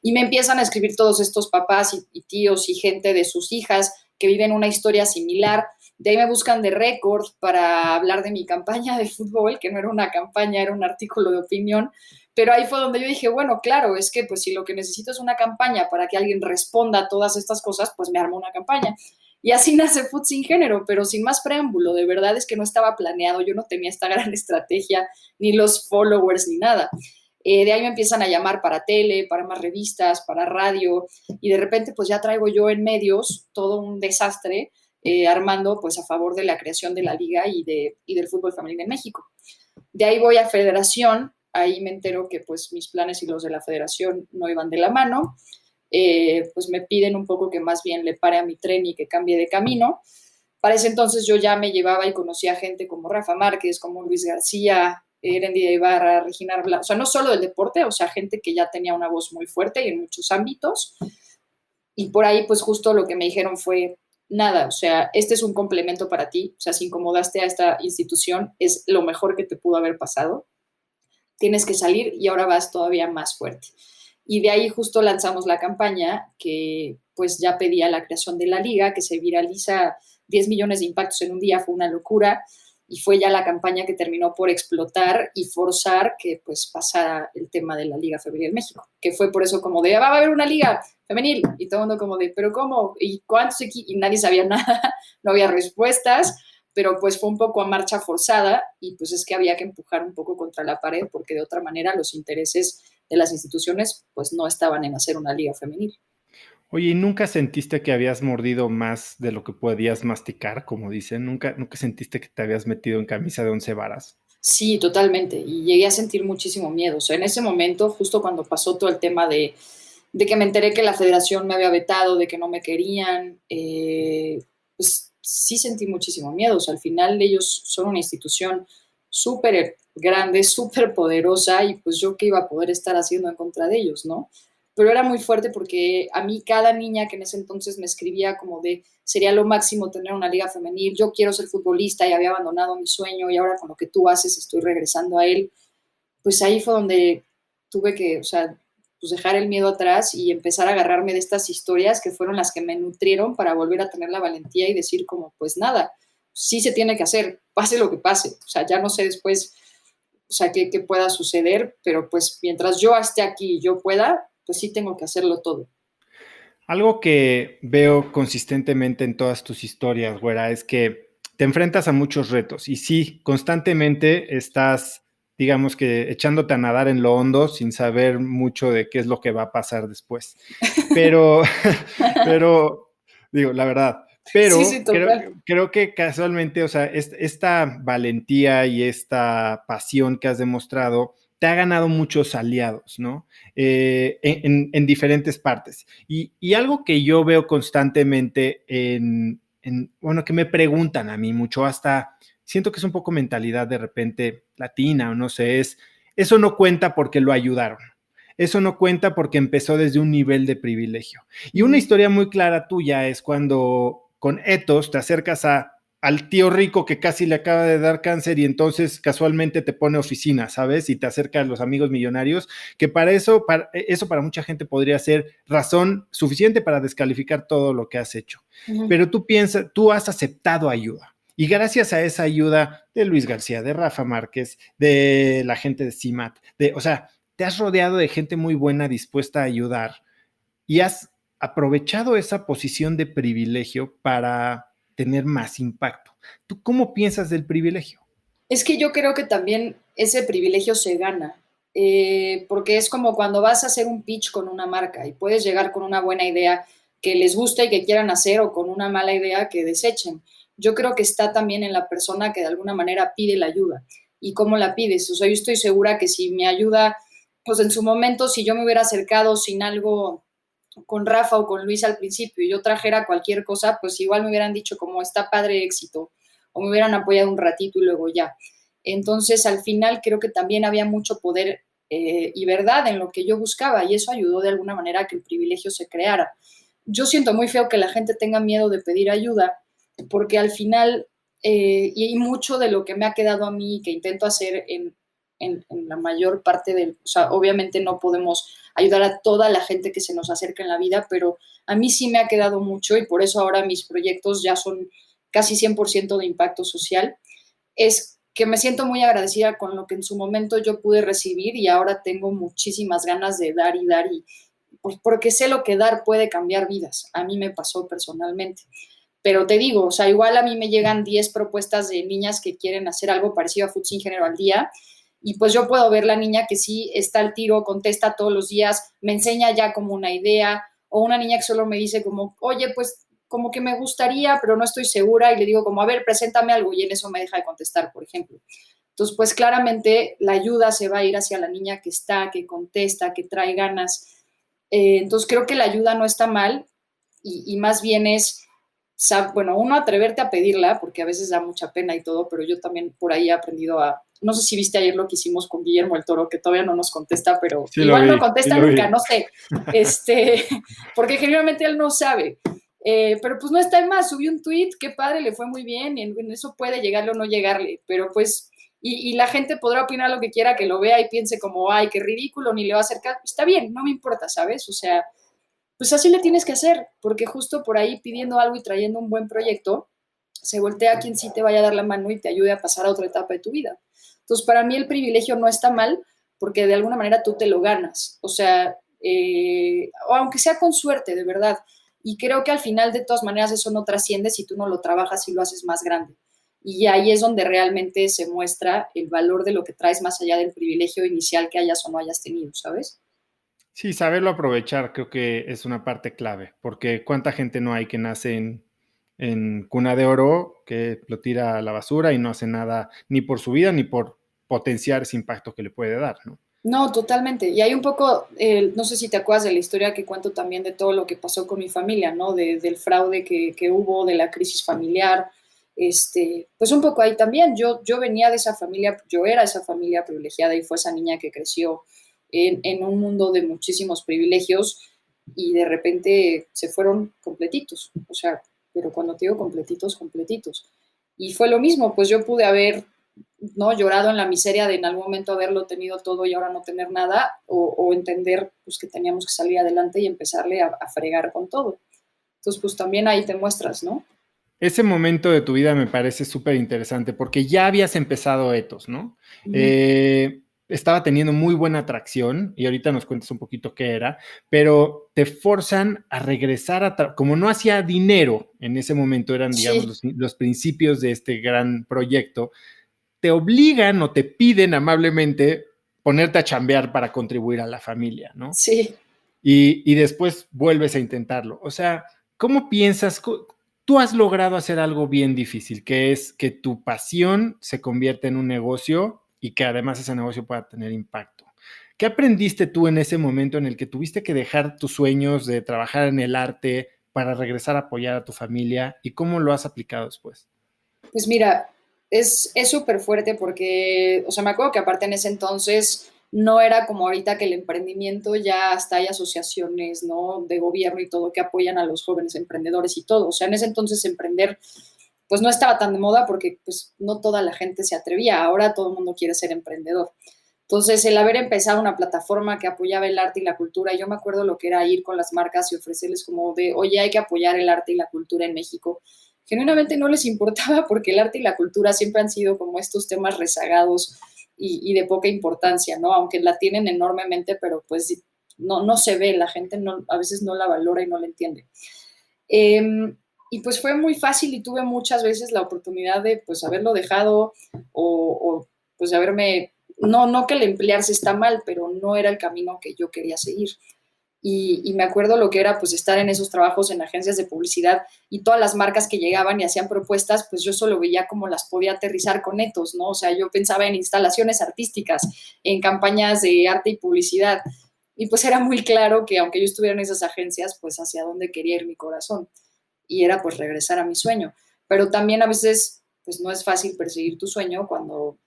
A: Y me empiezan a escribir todos estos papás y tíos y gente de sus hijas que viven una historia similar. De ahí me buscan de récord para hablar de mi campaña de fútbol, que no era una campaña, era un artículo de opinión. Pero ahí fue donde yo dije, bueno, claro, es que pues si lo que necesito es una campaña para que alguien responda a todas estas cosas, pues me armo una campaña. Y así nace Food Sin Género, pero sin más preámbulo. De verdad es que no estaba planeado, yo no tenía esta gran estrategia, ni los followers, ni nada. De ahí me empiezan a llamar para tele, para más revistas, para radio, y de repente pues ya traigo yo en medios todo un desastre armando pues a favor de la creación de la liga y del fútbol femenino en México. De ahí voy a Federación, ahí me entero que pues mis planes y los de la Federación no iban de la mano, pues me piden un poco que más bien le pare a mi tren y que cambie de camino. Para ese entonces yo ya me llevaba y conocía gente como Rafa Márquez, como Luis García, Erendira Ibarra, Regina Blanco, o sea, no solo del deporte, o sea, gente que ya tenía una voz muy fuerte y en muchos ámbitos. Y por ahí, pues justo lo que me dijeron fue, nada, o sea, este es un complemento para ti, o sea, si incomodaste a esta institución, es lo mejor que te pudo haber pasado, tienes que salir y ahora vas todavía más fuerte. Y de ahí justo lanzamos la campaña que pues ya pedía la creación de la liga, que se viraliza 10 millones de impactos en un día, fue una locura, y fue ya la campaña que terminó por explotar y forzar que pues pasara el tema de la Liga Femenil en México, que fue por eso como de, va a haber una liga femenil, y todo el mundo como de, pero ¿cómo? ¿Y cuántos equipos? Y nadie sabía nada, no había respuestas, pero pues fue un poco a marcha forzada y pues es que había que empujar un poco contra la pared porque de otra manera los intereses de las instituciones pues no estaban en hacer una liga femenil.
B: Oye, ¿y nunca sentiste que habías mordido más de lo que podías masticar, como dicen? ¿Nunca sentiste que te habías metido en camisa de 11 varas?
A: Sí, totalmente. Y llegué a sentir muchísimo miedo. O sea, en ese momento, justo cuando pasó todo el tema de que me enteré que la federación me había vetado, de que no me querían, pues sí sentí muchísimo miedo. O sea, al final ellos son una institución súper grande, súper poderosa y pues yo qué iba a poder estar haciendo en contra de ellos, ¿no? Pero era muy fuerte porque a mí cada niña que en ese entonces me escribía como de sería lo máximo tener una liga femenil, yo quiero ser futbolista y había abandonado mi sueño y ahora con lo que tú haces estoy regresando a él, pues ahí fue donde tuve que, o sea, pues dejar el miedo atrás y empezar a agarrarme de estas historias que fueron las que me nutrieron para volver a tener la valentía y decir como, pues nada, sí se tiene que hacer, pase lo que pase, o sea, ya no sé después, o sea, qué pueda suceder, pero pues mientras yo esté aquí y yo pueda, pues sí tengo que hacerlo todo.
B: Algo que veo consistentemente en todas tus historias, güera, es que te enfrentas a muchos retos y sí, constantemente estás, digamos que echándote a nadar en lo hondo sin saber mucho de qué es lo que va a pasar después. Pero, pero, digo, la verdad,
A: Sí, sí,
B: pero
A: total.
B: creo que casualmente, o sea, esta valentía y esta pasión que has demostrado te ha ganado muchos aliados, ¿no? En diferentes partes. Y algo que yo veo constantemente bueno, que me preguntan a mí mucho, hasta siento que es un poco mentalidad de repente latina, o no sé, eso no cuenta porque lo ayudaron. Eso no cuenta porque empezó desde un nivel de privilegio. Y una
A: Uh-huh.
B: historia muy clara tuya es cuando con Ethos te acercas al tío rico que casi le acaba de dar cáncer y entonces casualmente te pone oficina, ¿sabes? Y te acerca a los amigos millonarios, que eso para mucha gente podría ser razón suficiente para descalificar todo lo que has hecho.
A: Uh-huh.
B: Pero tú has aceptado ayuda. Y gracias a esa ayuda de Luis García, de Rafa Márquez, de la gente de CIMAT, o sea, te has rodeado de gente muy buena dispuesta a ayudar y has aprovechado esa posición de privilegio para tener más impacto. ¿Tú cómo piensas del privilegio?
A: Es que yo creo que también ese privilegio se gana, porque es como cuando vas a hacer un pitch con una marca y puedes llegar con una buena idea que les guste y que quieran hacer o con una mala idea que desechen. Yo creo que está también en la persona que de alguna manera pide la ayuda y cómo la pides. O sea, yo estoy segura que si me ayuda, pues en su momento, si yo me hubiera acercado sin algo con Rafa o con Luis al principio y yo trajera cualquier cosa, pues igual me hubieran dicho como está padre éxito o me hubieran apoyado un ratito y luego ya. Entonces, al final creo que también había mucho poder y verdad en lo que yo buscaba y eso ayudó de alguna manera a que el privilegio se creara. Yo siento muy feo que la gente tenga miedo de pedir ayuda porque al final, y mucho de lo que me ha quedado a mí que intento hacer en la mayor parte del, o sea, obviamente no podemos ayudar a toda la gente que se nos acerca en la vida, pero a mí sí me ha quedado mucho y por eso ahora mis proyectos ya son casi 100% de impacto social, es que me siento muy agradecida con lo que en su momento yo pude recibir y ahora tengo muchísimas ganas de dar y pues porque sé lo que dar puede cambiar vidas. A mí me pasó personalmente. Pero te digo, o sea, igual a mí me llegan 10 propuestas de niñas que quieren hacer algo parecido a Food Sin Género al día y pues yo puedo ver la niña que sí está al tiro, contesta todos los días, me enseña ya como una idea, o una niña que solo me dice como, oye, pues como que me gustaría, pero no estoy segura, y le digo como, a ver, preséntame algo, y en eso me deja de contestar, por ejemplo. Entonces, pues claramente la ayuda se va a ir hacia la niña que está, que contesta, que trae ganas. Entonces, creo que la ayuda no está mal, y más bien es, bueno, uno, atreverte a pedirla, porque a veces da mucha pena y todo, pero yo también por ahí he aprendido no sé si viste ayer lo que hicimos con Guillermo el Toro, que todavía no nos contesta, pero
B: Sí lo
A: igual no
B: vi, sí
A: contesta
B: lo
A: nunca,
B: vi.
A: no sé, porque generalmente él no sabe. Pero pues no está en más, subió un tweet, qué padre, le fue muy bien, y en eso puede llegarle o no llegarle, pero pues, y la gente podrá opinar lo que quiera, que lo vea y piense como, ay, qué ridículo, ni le va a acercar, está bien, no me importa, ¿sabes? O sea, pues así le tienes que hacer, porque justo por ahí pidiendo algo y trayendo un buen proyecto, se voltea a quien sí te vaya a dar la mano y te ayude a pasar a otra etapa de tu vida. Entonces, para mí el privilegio no está mal, porque de alguna manera tú te lo ganas, o sea, o aunque sea con suerte, de verdad. Y creo que al final, de todas maneras, eso no trasciende si tú no lo trabajas y lo haces más grande. Y ahí es donde realmente se muestra el valor de lo que traes más allá del privilegio inicial que hayas o no hayas tenido, ¿sabes?
B: Sí, saberlo aprovechar creo que es una parte clave, porque cuánta gente no hay que nace en cuna de oro, que lo tira a la basura y no hace nada ni por su vida ni por potenciar ese impacto que le puede dar, ¿no?
A: No, totalmente. Y hay un poco, no sé si te acuerdas de la historia que cuento también de todo lo que pasó con mi familia, ¿no? Del fraude que hubo, de la crisis familiar. Pues un poco ahí también. Yo venía de esa familia, yo era esa familia privilegiada y fue esa niña que creció en un mundo de muchísimos privilegios y de repente se fueron completitos. O sea, pero cuando te digo completitos, completitos. Y fue lo mismo, pues yo pude haber, ¿no?, llorado en la miseria de en algún momento haberlo tenido todo y ahora no tener nada, o entender pues que teníamos que salir adelante y empezarle a fregar con todo. Entonces, pues también ahí te muestras, ¿no?
B: Ese momento de tu vida me parece súper interesante porque ya habías empezado Ethos, ¿no?
A: Ujú.
B: Estaba teniendo muy buena atracción y ahorita nos cuentas un poquito qué era, pero te forzan a regresar como no hacía dinero en ese momento, eran, digamos,
A: Sí,
B: los principios de este gran proyecto, te obligan o te piden amablemente ponerte a chambear para contribuir a la familia, ¿no?
A: sí.
B: Y después vuelves a intentarlo. O sea, ¿cómo piensas? Tú has logrado hacer algo bien difícil, que es que tu pasión se convierta en un negocio y que además ese negocio pueda tener impacto. ¿Qué aprendiste tú en ese momento en el que tuviste que dejar tus sueños de trabajar en el arte para regresar a apoyar a tu familia y cómo lo has aplicado después?
A: Pues mira, es súper fuerte porque, o sea, me acuerdo que aparte en ese entonces no era como ahorita que el emprendimiento ya hasta hay asociaciones, ¿no?, de gobierno y todo que apoyan a los jóvenes emprendedores y todo. O sea, en ese entonces emprender pues no estaba tan de moda porque pues no toda la gente se atrevía. Ahora todo el mundo quiere ser emprendedor. Entonces, el haber empezado una plataforma que apoyaba el arte y la cultura, yo me acuerdo lo que era ir con las marcas y ofrecerles como de, oye, hay que apoyar el arte y la cultura en México. Genuinamente no les importaba porque el arte y la cultura siempre han sido como estos temas rezagados y de poca importancia, ¿no? Aunque la tienen enormemente, pero pues no se ve, la gente no, a veces no la valora y no la entiende. Eh, y pues fue muy fácil y tuve muchas veces la oportunidad de pues haberlo dejado o pues haberme, no que el emplearse está mal, pero no era el camino que yo quería seguir. Y me acuerdo lo que era pues estar en esos trabajos en agencias de publicidad y todas las marcas que llegaban y hacían propuestas, pues yo solo veía cómo las podía aterrizar con Ethos, ¿no? O sea, yo pensaba en instalaciones artísticas, en campañas de arte y publicidad. Y pues era muy claro que aunque yo estuviera en esas agencias, pues hacia dónde quería ir mi corazón. Y era pues regresar a mi sueño. Pero también a veces pues no es fácil perseguir tu sueño cuando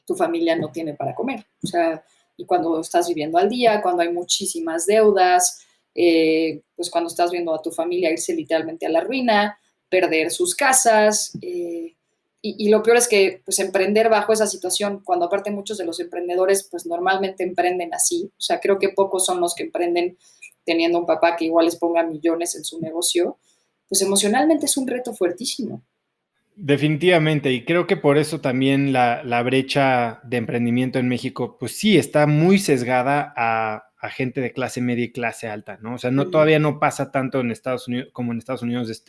A: tu familia no tiene para comer. O sea, y cuando estás viviendo al día, cuando hay muchísimas deudas, pues cuando estás viendo a tu familia irse literalmente a la ruina, perder sus casas. Y lo peor es que pues emprender bajo esa situación, cuando aparte muchos de los emprendedores pues normalmente emprenden así, o sea, creo que pocos son los que emprenden teniendo un papá que igual les ponga millones en su negocio, pues emocionalmente es un reto fuertísimo.
B: Definitivamente, y creo que por eso también la brecha de emprendimiento en México, pues sí, está muy sesgada a gente de clase media y clase alta, ¿no? O sea, no,
A: Uh-huh.
B: todavía no pasa tanto en Estados Unidos como en Estados Unidos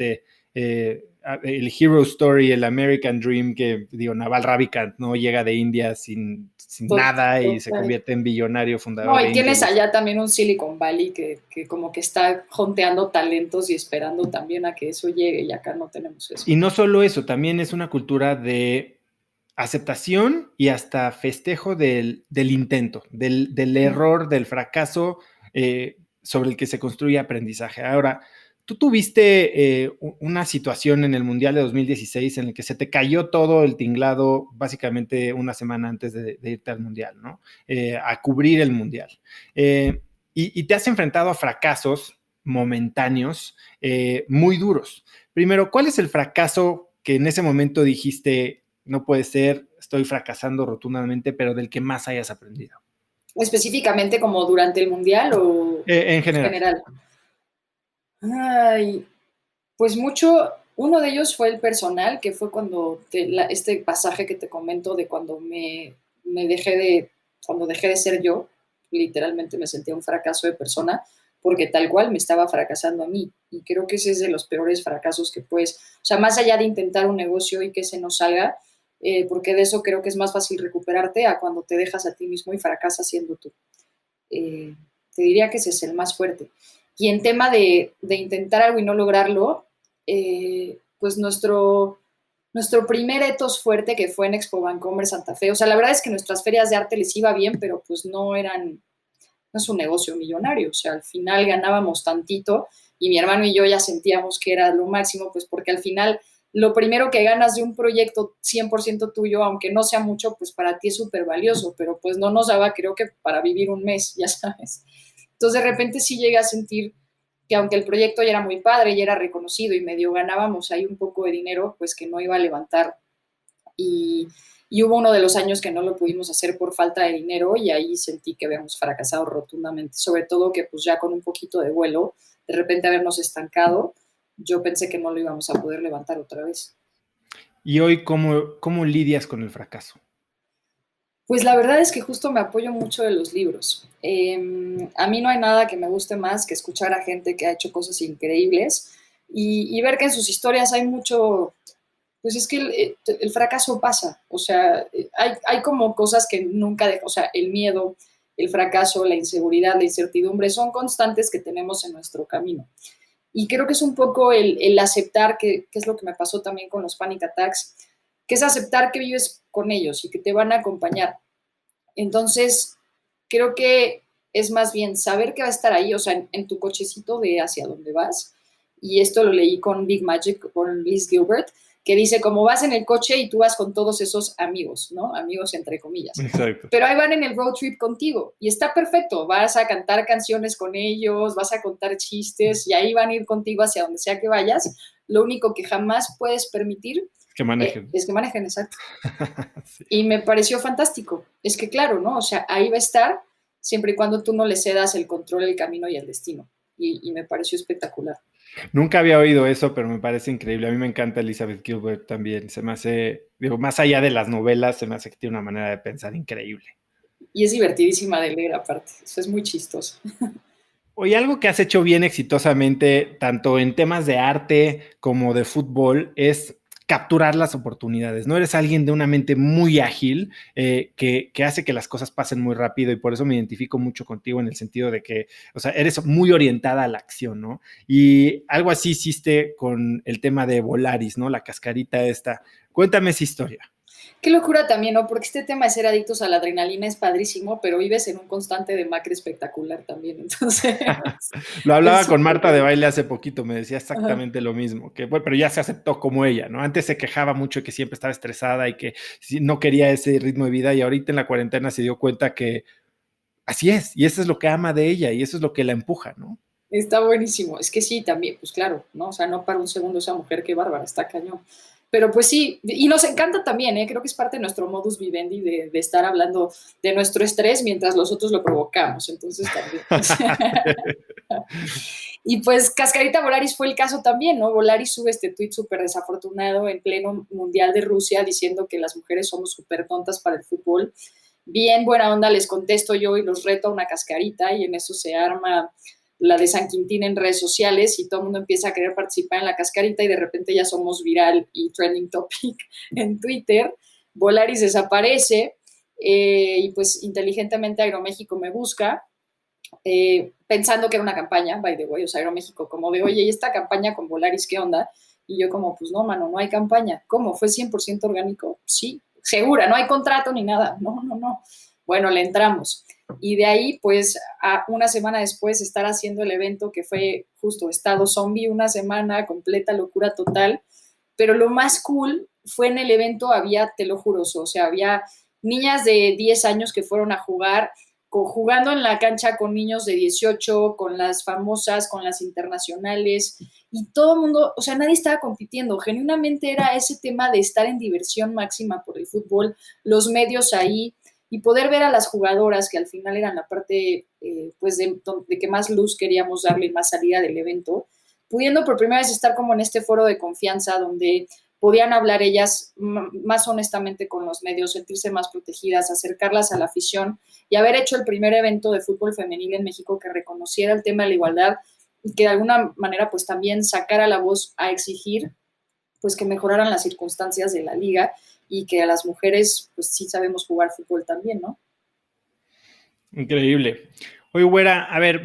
B: el Hero Story, el American Dream, que digo, Naval Ravikant, ¿no? Llega de India sin nada y se
A: Total.
B: convierte en billonario fundador
A: No,
B: de
A: y tienes
B: Intel.
A: allá también un Silicon Valley que como que está jonteando talentos y esperando también a que eso llegue, y acá no tenemos eso.
B: Y no solo eso, también es una cultura de aceptación y hasta festejo del intento, del error, del fracaso sobre el que se construye aprendizaje. Ahora, ¿Tú tuviste una situación en el Mundial de 2016 en el que se te cayó todo el tinglado básicamente una semana antes de irte al Mundial, ¿no? A cubrir el Mundial. Y te has enfrentado a fracasos momentáneos muy duros. Primero, ¿cuál es el fracaso que en ese momento dijiste, no puede ser, estoy fracasando rotundamente, pero del que más hayas aprendido?
A: Específicamente como durante el mundial o
B: En
A: en
B: general.
A: general. Ay, pues mucho, uno de ellos fue el personal, que fue cuando este pasaje que te comento de cuando me dejé cuando dejé de ser yo, literalmente me sentía un fracaso de persona, porque tal cual me estaba fracasando a mí. Y creo que ese es de los peores fracasos que puedes, o sea, más allá de intentar un negocio y que se nos salga, porque de eso creo que es más fácil recuperarte a cuando te dejas a ti mismo y fracasas siendo tú. Eh, Te diría que ese es el más fuerte. Y en tema de intentar algo y no lograrlo, pues nuestro primer etos fuerte que fue en Expo Bancomer Santa Fe, o sea, la verdad es que nuestras ferias de arte les iba bien, pero pues no es un negocio millonario, o sea, al final ganábamos tantito y mi hermano y yo ya sentíamos que era lo máximo, pues porque al final lo primero que ganas de un proyecto 100% tuyo, aunque no sea mucho, pues para ti es súper valioso, pero pues no nos daba, creo que para vivir un mes, ya sabes. Entonces de repente sí llegué a sentir que aunque el proyecto ya era muy padre, ya era reconocido y medio ganábamos ahí un poco de dinero, pues que no iba a levantar. Y, y hubo uno de los años que no lo pudimos hacer por falta de dinero y ahí sentí que habíamos fracasado rotundamente, sobre todo que pues ya con un poquito de vuelo, de repente habernos estancado, yo pensé que no lo íbamos a poder levantar otra vez.
B: ¿Y hoy cómo lidias con el fracaso?
A: Pues la verdad es que justo me apoyo mucho de los libros. A mí no hay nada que me guste más que escuchar a gente que ha hecho cosas increíbles y ver que en sus historias hay mucho, pues es que el fracaso pasa, o sea, hay como cosas que nunca dejan, o sea, el miedo, el fracaso, la inseguridad, la incertidumbre son constantes que tenemos en nuestro camino. Y creo que es un poco el aceptar, que es lo que me pasó también con los panic attacks, que es aceptar que vives con ellos y que te van a acompañar. Entonces, creo que es más bien saber que va a estar ahí, o sea, en tu cochecito de hacia dónde vas. Y esto lo leí con Big Magic, con Liz Gilbert, que dice, como vas en el coche y tú vas con todos esos amigos, ¿no? Amigos entre comillas.
B: Exacto.
A: Pero ahí van en el road trip contigo y está perfecto. Vas a cantar canciones con ellos, vas a contar chistes y ahí van a ir contigo hacia donde sea que vayas. Lo único que jamás puedes permitir
B: Que manejen.
A: es que manejen, exacto.
B: Sí.
A: Y me pareció fantástico. Es que claro, ¿no? O sea, ahí va a estar siempre y cuando tú no le cedas el control, el camino y el destino. Y me pareció espectacular.
B: Nunca había oído eso, pero me parece increíble. A mí me encanta Elizabeth Gilbert también. Se me hace, digo, más allá de las novelas, se me hace que tiene una manera de pensar increíble.
A: Y es divertidísima de leer aparte. Eso es muy chistoso.
B: Oye, algo que has hecho bien exitosamente, tanto en temas de arte como de fútbol, es capturar las oportunidades. No eres alguien de una mente muy ágil que hace que las cosas pasen muy rápido y por eso me identifico mucho contigo en el sentido de que, o sea, eres muy orientada a la acción, ¿no? Y algo así hiciste con el tema de Volaris, ¿no? La cascarita esta. Cuéntame esa historia.
A: Qué locura también, ¿no? Porque este tema de ser adictos a la adrenalina es padrísimo, pero vives en un constante demacre espectacular también. Entonces,
B: Lo
A: es
B: hablaba con
A: súper
B: Marta de
A: bueno.
B: Baile hace poquito, me decía
A: Ajá.
B: exactamente lo mismo, que bueno, pero ya se aceptó como ella, ¿no? Antes se quejaba mucho que siempre estaba estresada y que no quería ese ritmo de vida y ahorita en la cuarentena se dio cuenta que así es y eso es lo que ama de ella y eso es lo que la empuja, ¿no?
A: Está buenísimo. Es que sí, también, pues claro, ¿no? O sea, no para un segundo esa mujer, qué bárbara, está cañón. Pero pues sí, y nos encanta también, ¿eh? Creo que es parte de nuestro modus vivendi de estar hablando de nuestro estrés mientras nosotros lo provocamos. Entonces también. Y pues Cascarita Volaris fue el caso también, ¿no? Volaris sube este tuit súper desafortunado en pleno Mundial de Rusia diciendo que las mujeres somos súper tontas para el fútbol. Bien buena onda les contesto yo y los reto a una cascarita y en eso se arma la de San Quintín en redes sociales y todo el mundo empieza a querer participar en la cascarita y de repente ya somos viral y trending topic en Twitter. Volaris desaparece y pues inteligentemente Aeroméxico me busca pensando que era una campaña, by the way, o sea, Aeroméxico como de, oye, ¿y esta campaña con Volaris qué onda? Y yo como, pues no, mano, no hay campaña. ¿Cómo? ¿Fue 100% orgánico? Sí, segura, no hay contrato ni nada. No, no, no. Bueno, le entramos. Y de ahí, pues, una semana después estar haciendo el evento que fue justo estado zombie, una semana, completa locura total. Pero lo más cool fue en el evento había, te lo juro, o sea, había niñas de 10 años que fueron a jugar, jugando en la cancha con niños de 18, con las famosas, con las internacionales, y todo el mundo, o sea, nadie estaba compitiendo, genuinamente era ese tema de estar en diversión máxima por el fútbol, los medios ahí, y poder ver a las jugadoras, que al final eran la parte, pues, de que más luz queríamos darle, más salida del evento, pudiendo por primera vez estar como en este foro de confianza donde podían hablar ellas más honestamente con los medios, sentirse más protegidas, acercarlas a la afición y haber hecho el primer evento de fútbol femenil en México que reconociera el tema de la igualdad y que de alguna manera pues también sacara la voz a exigir pues que mejoraran las circunstancias de la liga y que a las mujeres pues sí sabemos jugar fútbol también, ¿no?
B: Increíble. Oye, güera, a ver,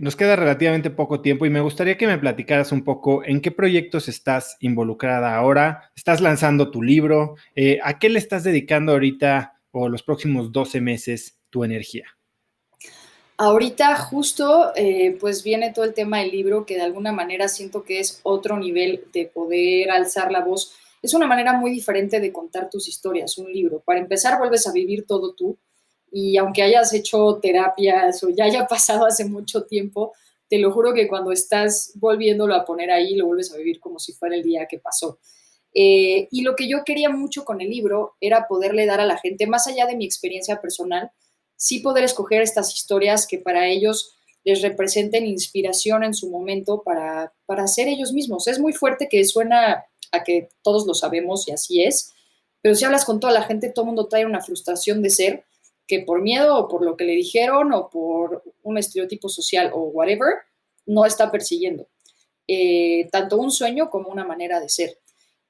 B: nos queda relativamente poco tiempo y me gustaría que me platicaras un poco en qué proyectos estás involucrada ahora. ¿Estás lanzando tu libro? ¿A qué le estás dedicando ahorita o los próximos 12 meses tu energía?
A: Ahorita justo pues viene todo el tema del libro que de alguna manera siento que es otro nivel de poder alzar la voz. Es una manera muy diferente de contar tus historias, un libro. Para empezar, vuelves a vivir todo tú y aunque hayas hecho terapias o ya haya pasado hace mucho tiempo, te lo juro que cuando estás volviéndolo a poner ahí, lo vuelves a vivir como si fuera el día que pasó. Y lo que yo quería mucho con el libro era poderle dar a la gente, más allá de mi experiencia personal, sí poder escoger estas historias que para ellos les representen inspiración en su momento para ser ellos mismos. Es muy fuerte que suena a que todos lo sabemos y así es, pero si hablas con toda la gente, todo el mundo trae una frustración de ser que por miedo o por lo que le dijeron o por un estereotipo social o whatever, no está persiguiendo. Tanto un sueño como una manera de ser.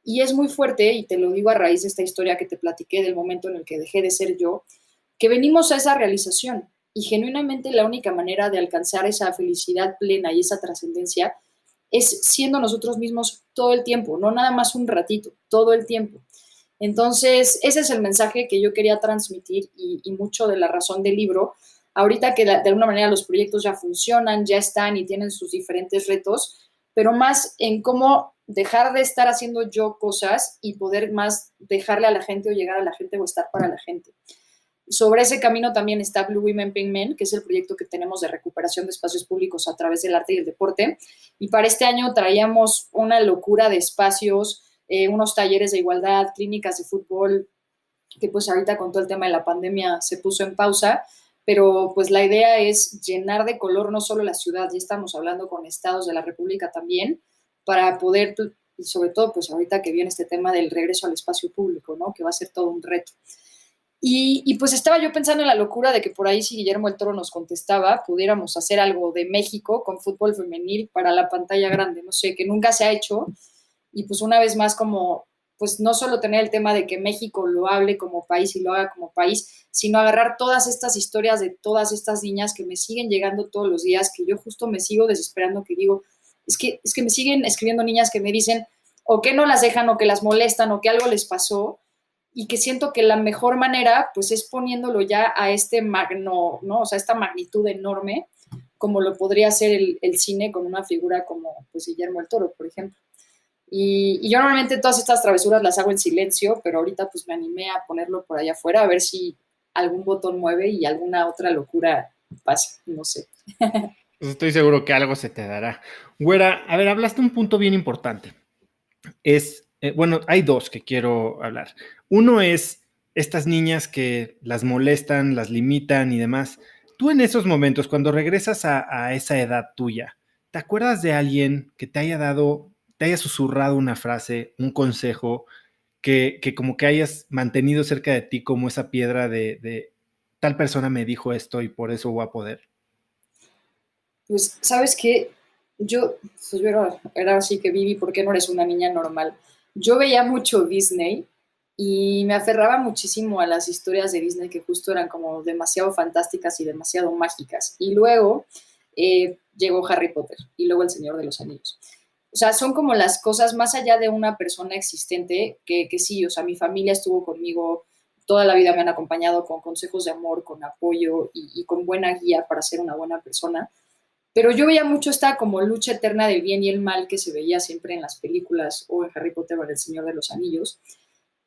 A: Y es muy fuerte, y te lo digo a raíz de esta historia que te platiqué del momento en el que dejé de ser yo, que venimos a esa realización. Y genuinamente la única manera de alcanzar esa felicidad plena y esa trascendencia es siendo nosotros mismos todo el tiempo, no nada más un ratito, todo el tiempo. Entonces, ese es el mensaje que yo quería transmitir y mucho de la razón del libro. Ahorita que de alguna manera los proyectos ya funcionan, ya están y tienen sus diferentes retos, pero más en cómo dejar de estar haciendo yo cosas y poder más dejarle a la gente o llegar a la gente o estar para la gente. Sobre ese camino también está Blue Women Pink Men, que es el proyecto que tenemos de recuperación de espacios públicos a través del arte y el deporte. Y para este año traíamos una locura de espacios, unos talleres de igualdad, clínicas de fútbol, que pues ahorita con todo el tema de la pandemia se puso en pausa, pero pues la idea es llenar de color no solo la ciudad, ya estamos hablando con estados de la República también, para poder, y sobre todo pues ahorita que viene este tema del regreso al espacio público, ¿no? Que va a ser todo un reto. Pues estaba yo pensando en la locura de que por ahí si Guillermo el Toro nos contestaba, pudiéramos hacer algo de México con fútbol femenil para la pantalla grande, no sé, que nunca se ha hecho. Y pues una vez más como, pues no solo tener el tema de que México lo hable como país y lo haga como país, sino agarrar todas estas historias de todas estas niñas que me siguen llegando todos los días, que yo justo me sigo desesperando, que digo, es que me siguen escribiendo niñas que me dicen o que no las dejan o que las molestan o que algo les pasó y que siento que la mejor manera pues es poniéndolo ya a este magno, ¿no? O sea, esta magnitud enorme como lo podría hacer el cine con una figura como pues Guillermo el Toro, por ejemplo. Yo normalmente todas estas travesuras las hago en silencio, pero ahorita pues me animé a ponerlo por allá afuera a ver si algún botón mueve y alguna otra locura pasa, no sé.
B: Pues estoy seguro que algo se te dará. Güera, a ver, hablaste un punto bien importante. Bueno, hay dos que quiero hablar. Uno es estas niñas que las molestan, las limitan y demás. Tú en esos momentos, cuando regresas a esa edad tuya, ¿te acuerdas de alguien que te haya dado, te haya susurrado una frase, un consejo, que como que hayas mantenido cerca de ti como esa piedra de tal persona me dijo esto y por eso voy a poder?
A: Pues, ¿sabes qué? Yo era así que Vivi, ¿por qué no eres una niña normal? Yo veía mucho Disney y me aferraba muchísimo a las historias de Disney que justo eran como demasiado fantásticas y demasiado mágicas. Y luego llegó Harry Potter y luego El Señor de los Anillos. O sea, son como las cosas más allá de una persona existente que sí, o sea, mi familia estuvo conmigo toda la vida me han acompañado con consejos de amor, con apoyo y con buena guía para ser una buena persona. Pero yo veía mucho esta como lucha eterna del bien y el mal que se veía siempre en las películas o en Harry Potter o en El Señor de los Anillos.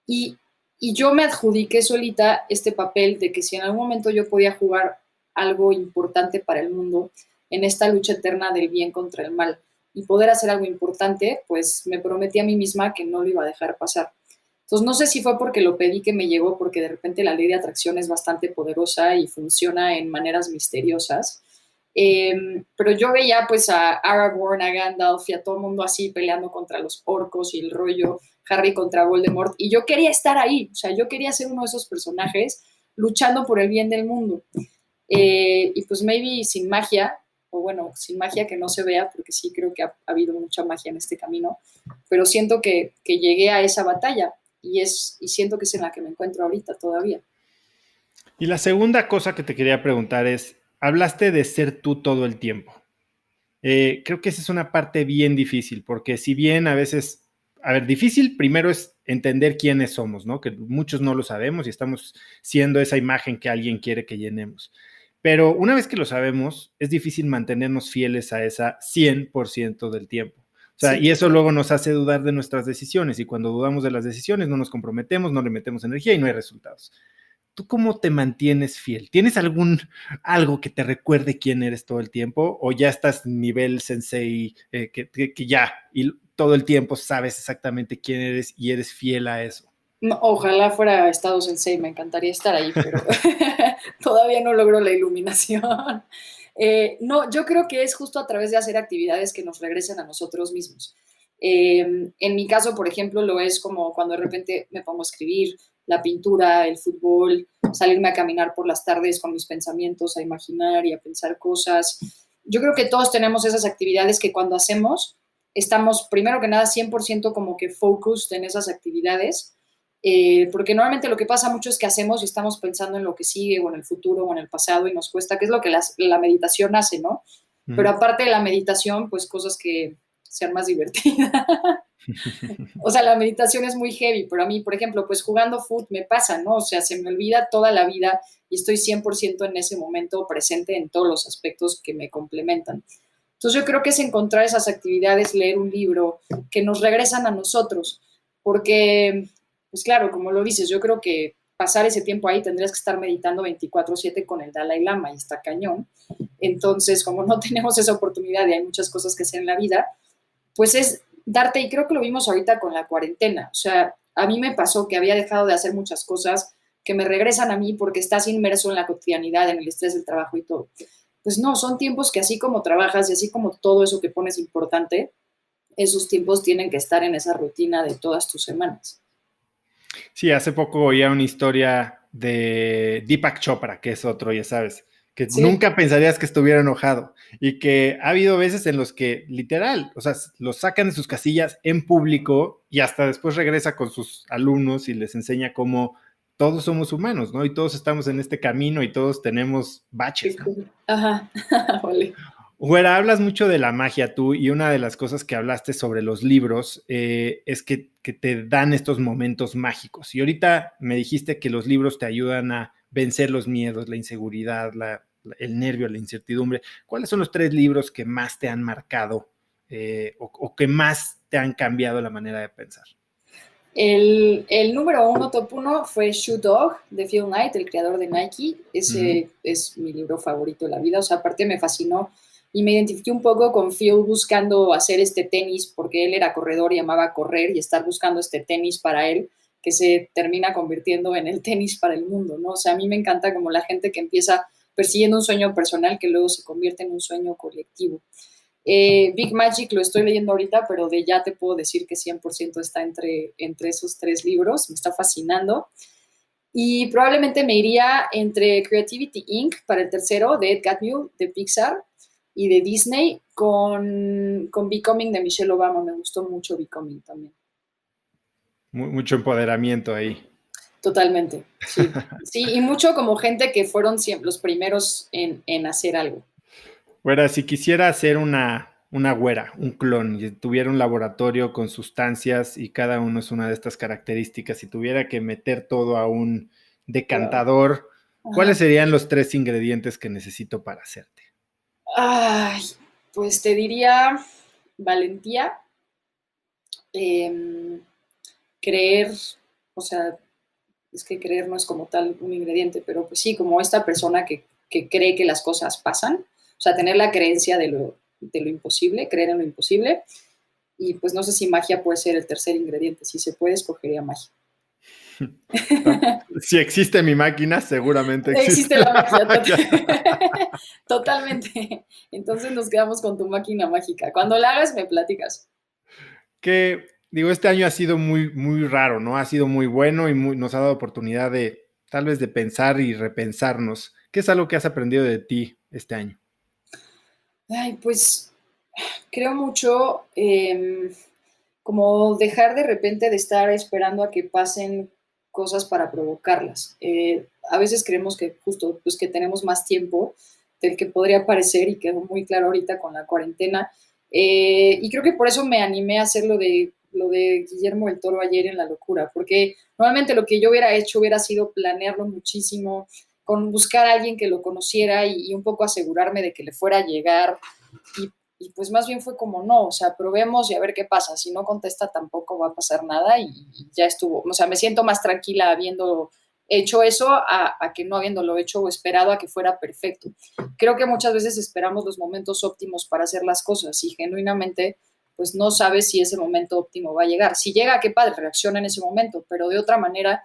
A: Y, y yo me adjudiqué solita este papel de que si en algún momento yo podía jugar algo importante para el mundo en esta lucha eterna del bien contra el mal y poder hacer algo importante, pues me prometí a mí misma que no lo iba a dejar pasar. Entonces no sé si fue porque lo pedí que me llegó, porque de repente la ley de atracción es bastante poderosa y funciona en maneras misteriosas. Pero yo veía pues a Aragorn, a Gandalf y a todo el mundo así peleando contra los orcos y el rollo, Harry contra Voldemort, y yo quería estar ahí, o sea, yo quería ser uno de esos personajes luchando por el bien del mundo. Y pues maybe sin magia, o bueno, sin magia que no se vea, porque sí creo que ha habido mucha magia en este camino, pero siento que llegué a esa batalla y siento que es en la que me encuentro ahorita todavía.
B: Y la segunda cosa que te quería preguntar es, hablaste de ser tú todo el tiempo. Creo que esa es una parte bien difícil, porque si bien a veces, a ver, difícil primero es entender quiénes somos, ¿no? Que muchos no lo sabemos y estamos siendo esa imagen que alguien quiere que llenemos. Pero una vez que lo sabemos, es difícil mantenernos fieles a esa 100% del tiempo. O sea,
A: Sí,
B: y eso
A: total.
B: luego nos hace dudar de nuestras decisiones y cuando dudamos de las decisiones no nos comprometemos, no le metemos energía y no hay resultados. ¿Tú cómo te mantienes fiel? ¿Tienes algo que te recuerde quién eres todo el tiempo? ¿O ya estás nivel sensei que ya y todo el tiempo sabes exactamente quién eres y eres fiel a eso?
A: No, ojalá fuera Estado Sensei, me encantaría estar ahí, pero todavía no logro la iluminación. No, yo creo que es justo a través de hacer actividades que nos regresen a nosotros mismos. En mi caso, por ejemplo, lo es como cuando de repente me pongo a escribir, la pintura, el fútbol, salirme a caminar por las tardes con mis pensamientos, a imaginar y a pensar cosas. Yo creo que todos tenemos esas actividades que cuando hacemos, estamos primero que nada 100% como que focused en esas actividades, porque normalmente lo que pasa mucho es que hacemos y estamos pensando en lo que sigue o en el futuro o en el pasado y nos cuesta, que es lo que la meditación hace, ¿no? Pero
B: Ujú.
A: aparte de la meditación, pues cosas que sean más divertidas. O sea, la meditación es muy heavy, pero a mí, por ejemplo, pues jugando foot me pasa, ¿no? O sea, se me olvida toda la vida y estoy 100% en ese momento presente en todos los aspectos que me complementan. Entonces yo creo que es encontrar esas actividades, leer un libro, que nos regresan a nosotros, porque, pues claro, como lo dices, yo creo que pasar ese tiempo ahí tendrías que estar meditando 24/7 con el Dalai Lama y está cañón. Entonces, como no tenemos esa oportunidad y hay muchas cosas que hacer en la vida, pues es darte, y creo que lo vimos ahorita con la cuarentena, o sea, a mí me pasó que había dejado de hacer muchas cosas que me regresan a mí porque estás inmerso en la cotidianidad, en el estrés del trabajo y todo. Pues no, son tiempos que así como trabajas y así como todo eso que pones importante, esos tiempos tienen que estar en esa rutina de todas tus semanas.
B: Sí, hace poco oía una historia de Deepak Chopra, que es otro, ya sabes, que
A: Sí,
B: nunca pensarías que estuviera enojado y que ha habido veces en los que literal, o sea, los sacan de sus casillas en público y hasta después regresa con sus alumnos y les enseña cómo todos somos humanos, ¿no? Y todos estamos en este camino y todos tenemos
A: qué
B: baches, ¿no?
A: cool. Ajá, vale.
B: Güera, hablas mucho de la magia tú y una de las cosas que hablaste sobre los libros es que te dan estos momentos mágicos. Y ahorita me dijiste que los libros te ayudan a vencer los miedos, la inseguridad, el nervio, la incertidumbre. ¿Cuáles son los 3 libros que más te han marcado o que más te han cambiado la manera de pensar?
A: El número uno, top uno, fue Shoe Dog de Phil Knight, el creador de Nike.
B: Ujú.
A: Ese es mi libro favorito de la vida. O sea, aparte me fascinó y me identifiqué un poco con Phil buscando hacer este tenis, porque él era corredor y amaba correr y estar buscando este tenis para él, que se termina convirtiendo en el tenis para el mundo, ¿no? O sea, a mí me encanta como la gente que empieza persiguiendo un sueño personal que luego se convierte en un sueño colectivo. Big Magic lo estoy leyendo ahorita, pero de ya te puedo decir que 100% está entre esos 3 libros, me está fascinando. Y probablemente me iría entre Creativity Inc. para el tercero, de Ed Catmull, de Pixar, y de Disney, con Becoming de Michelle Obama. Me gustó mucho Becoming también.
B: Mucho empoderamiento ahí.
A: Totalmente, sí. Sí, y mucho como gente que fueron siempre los primeros en hacer algo.
B: Güera, si quisiera hacer una güera, un clon, y tuviera un laboratorio con sustancias y cada uno es una de estas características, y tuviera que meter todo a un decantador, ¿cuáles serían los 3 ingredientes que necesito para hacerte?
A: Ay, pues te diría valentía, creer, o sea, es que creer no es como tal un ingrediente, pero pues sí, como esta persona que cree que las cosas pasan, o sea, tener la creencia de lo imposible, creer en lo imposible, y pues no sé si magia puede ser el tercer ingrediente, si se puede, escogería magia.
B: Si existe mi máquina, seguramente
A: Existe la magia, totalmente. Entonces nos quedamos con tu máquina mágica. Cuando la hagas, me platicas.
B: Que, digo, este año ha sido muy, muy raro, ¿no? Ha sido muy bueno y nos ha dado oportunidad de, tal vez, de pensar y repensarnos. ¿Qué es algo que has aprendido de ti este año?
A: Ay, pues creo mucho como dejar de repente de estar esperando a que pasen cosas para provocarlas. A veces creemos que justo pues que tenemos más tiempo del que podría parecer y quedó muy claro ahorita con la cuarentena. Y creo que por eso me animé a hacer lo de Guillermo del Toro ayer en La Locura, porque normalmente lo que yo hubiera hecho hubiera sido planearlo muchísimo, con buscar a alguien que lo conociera y un poco asegurarme de que le fuera a llegar. Y pues más bien fue como no, o sea, probemos y a ver qué pasa. Si no contesta tampoco va a pasar nada y ya estuvo. O sea, me siento más tranquila habiendo hecho eso a que no habiéndolo hecho o esperado a que fuera perfecto. Creo que muchas veces esperamos los momentos óptimos para hacer las cosas y genuinamente pues no sabes si ese momento óptimo va a llegar. Si llega, qué padre, reacciona en ese momento, pero de otra manera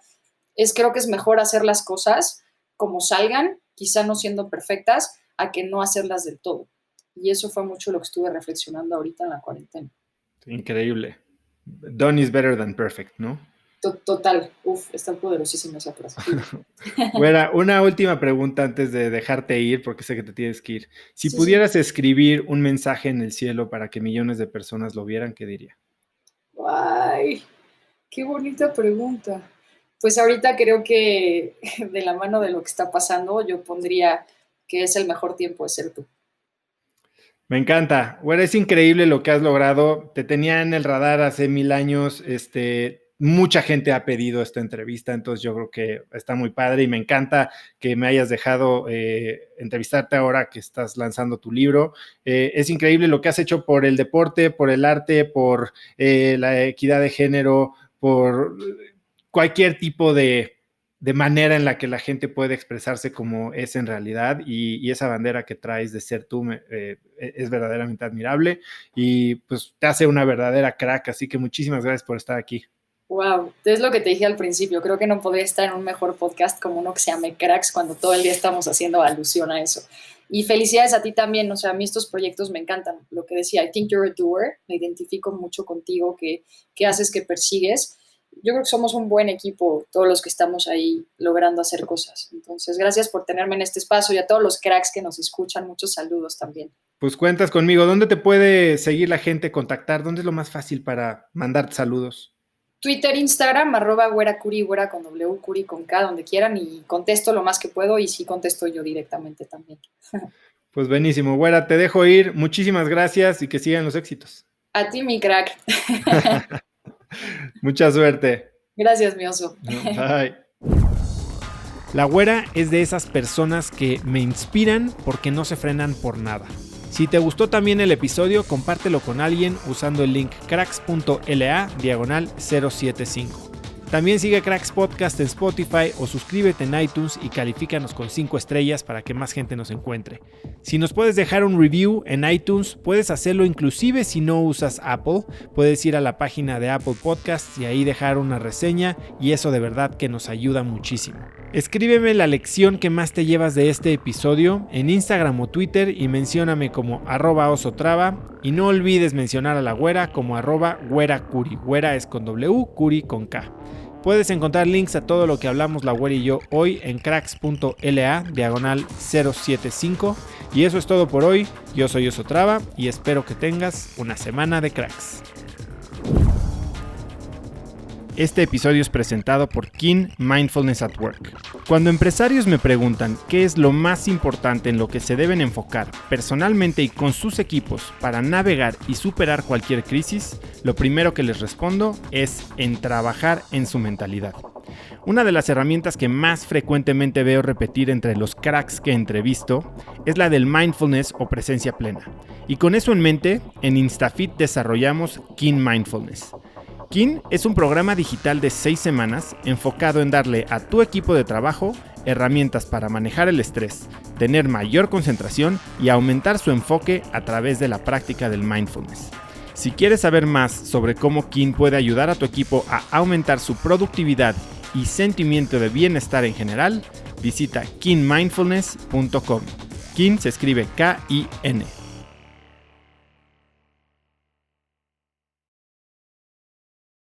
A: creo que es mejor hacer las cosas como salgan, quizá no siendo perfectas, a que no hacerlas del todo. Y eso fue mucho lo que estuve reflexionando ahorita en la cuarentena.
B: Increíble. Done is better than perfect, ¿no?
A: Total. Está poderosísima esa frase.
B: Bueno, una última pregunta antes de dejarte ir, porque sé que te tienes que ir. Si
A: Sí,
B: pudieras escribir un mensaje en el cielo para que millones de personas lo vieran, ¿qué diría?
A: Ay, qué bonita pregunta. Pues ahorita creo que de la mano de lo que está pasando, yo pondría que es el mejor tiempo de ser tú.
B: Me encanta. Bueno, es increíble lo que has logrado. Te tenía en el radar hace 1000 años. Mucha gente ha pedido esta entrevista, entonces yo creo que está muy padre y me encanta que me hayas dejado entrevistarte ahora que estás lanzando tu libro. Es increíble lo que has hecho por el deporte, por el arte, por la equidad de género, por cualquier tipo de manera en la que la gente puede expresarse como es en realidad y esa bandera que traes de ser tú es verdaderamente admirable y pues te hace una verdadera crack, así que muchísimas gracias por estar aquí.
A: Wow, es lo que te dije al principio, creo que no podría estar en un mejor podcast como uno que se llame Cracks cuando todo el día estamos haciendo alusión a eso. Y felicidades a ti también, o sea, a mí estos proyectos me encantan. Lo que decía, I think you're a doer, me identifico mucho contigo, que haces, que persigues. Yo creo que somos un buen equipo, todos los que estamos ahí logrando hacer cosas. Entonces, gracias por tenerme en este espacio y a todos los cracks que nos escuchan, muchos saludos también.
B: Pues cuentas conmigo. ¿Dónde te puede seguir la gente, contactar? ¿Dónde es lo más fácil para mandarte saludos?
A: Twitter, Instagram, @güeracuri, güera con W, curi con K, donde quieran y contesto lo más que puedo y sí contesto yo directamente también.
B: Pues buenísimo, güera, te dejo ir. Muchísimas gracias y que sigan los éxitos.
A: A ti, mi crack.
B: Mucha suerte.
A: Gracias, mi oso.
B: Bye. La güera es de esas personas que me inspiran porque no se frenan por nada. Si te gustó también el episodio, compártelo con alguien usando el link cracks.la/075. También sigue Cracks Podcast en Spotify o suscríbete en iTunes y califícanos con 5 estrellas para que más gente nos encuentre. Si nos puedes dejar un review en iTunes, puedes hacerlo inclusive si no usas Apple. Puedes ir a la página de Apple Podcasts y ahí dejar una reseña y eso de verdad que nos ayuda muchísimo. Escríbeme la lección que más te llevas de este episodio en Instagram o Twitter y mencióname como @osotrava y no olvides mencionar a la güera como @güeracuri. Güera es con W, curi con K. Puedes encontrar links a todo lo que hablamos la güera y yo hoy en cracks.la/075 y eso es todo por hoy. Yo soy Oso Trava y espero que tengas una semana de cracks. Este episodio es presentado por Kin Mindfulness at Work. Cuando empresarios me preguntan qué es lo más importante en lo que se deben enfocar personalmente y con sus equipos para navegar y superar cualquier crisis, lo primero que les respondo es en trabajar en su mentalidad. Una de las herramientas que más frecuentemente veo repetir entre los cracks que entrevisto es la del mindfulness o presencia plena. Y con eso en mente, en InstaFit desarrollamos Kin Mindfulness. Kin es un programa digital de 6 semanas enfocado en darle a tu equipo de trabajo herramientas para manejar el estrés, tener mayor concentración y aumentar su enfoque a través de la práctica del mindfulness. Si quieres saber más sobre cómo Kin puede ayudar a tu equipo a aumentar su productividad y sentimiento de bienestar en general, visita kinmindfulness.com. Kin se escribe K-I-N.